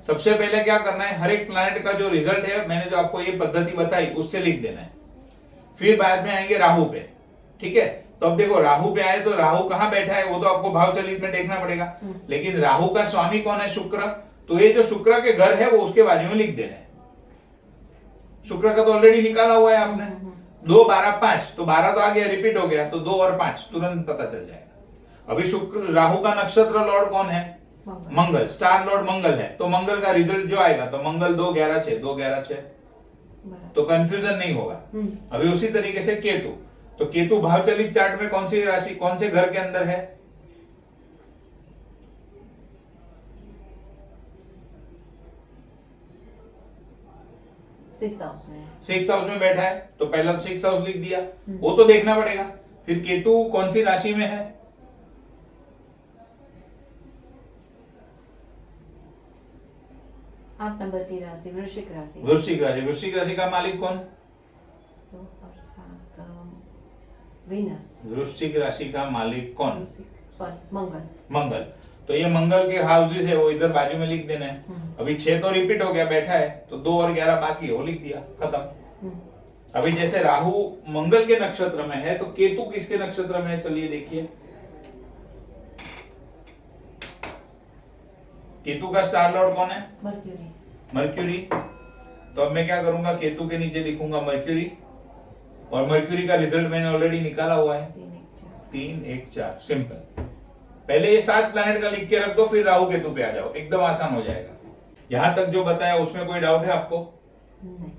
सबसे पहले क्या करना है, हर एक प्लैनेट का जो रिजल्ट है, मैंने जो आपको ये पद्धति बताई उससे लिख देना है। फिर बाद में आएंगे राहु पे, ठीक है। तो अब देखो राहु पे आए तो राहु कहां बैठा है वो तो आपको भाव चलित में देखना पड़ेगा, लेकिन राहु का स्वामी कौन है? शुक्र। तो ये जो शुक्र के घर है वो उसके बाजू में लिख देना है। शुक्र का तो ऑलरेडी निकाला हुआ है आपने, 2 12 5, तो 12 तो आगे रिपीट हो गया, तो 2 और 5 तुरंत पता चल जाएगा। अभी शुक्र राहु का नक्षत्र लॉर्ड कौन है? मंगल, स्टार लॉर्ड मंगल है, तो मंगल का रिजल्ट जो आएगा तो मंगल 2 11 6 2 11 6, तो कंफ्यूजन नहीं होगा। अभी उसी तरीके से केतु, तो केतु भाव चलित चार्ट में कौन सी राशि कौन से घर के अंदर है? सिक्स्थ हाउस में। 6th हाउस में बैठा है, तो पहला तो 6th हाउस लिख दिया, वो तो देखना पड़ेगा। फिर केतु कौन सी राशि में है? 8 नंबर की राशि वृश्चिक राशि। वृश्चिक राशि। वृश्चिक राशि का मालिक कौन? 2 और 7 वीनस। वृश्चिक राशि का मालिक कौन? सॉरी मंगल। मंगल। तो ये मंगल के हाउसेस है, वो इधर बाजू में लिख देना है। अभी 6 तो रिपीट हो गया, बैठा है, तो 2 और 11 बाकी है, वो लिख दिया, खत्म। अभी जैसे राहु मंगल के नक्षत्र में है, तो केतु किसके नक्षत्र में है? चलिए देखिए, केतु का स्टार लॉर्ड कौन है? मर्क्यूरी। मर्क्यूरी। तो अब मैं क्या करूंगा, केतु के नीचे लिखूंगा मर्क्यूरी, और मर्क्यूरी का रिजल्ट मैंने ऑलरेडी निकाला हुआ है, 3 1 4। सिंपल। पहले ये 7 प्लैनेट का लिख के रख दो, फिर राहु केतु पे आ जाओ, एकदम आसान हो जाएगा। यहां तक जो बताया उसमें कोई डाउट है आपको? नहीं।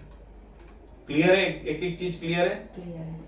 क्लियर है? एक एक चीज क्लियर है? क्लियर है।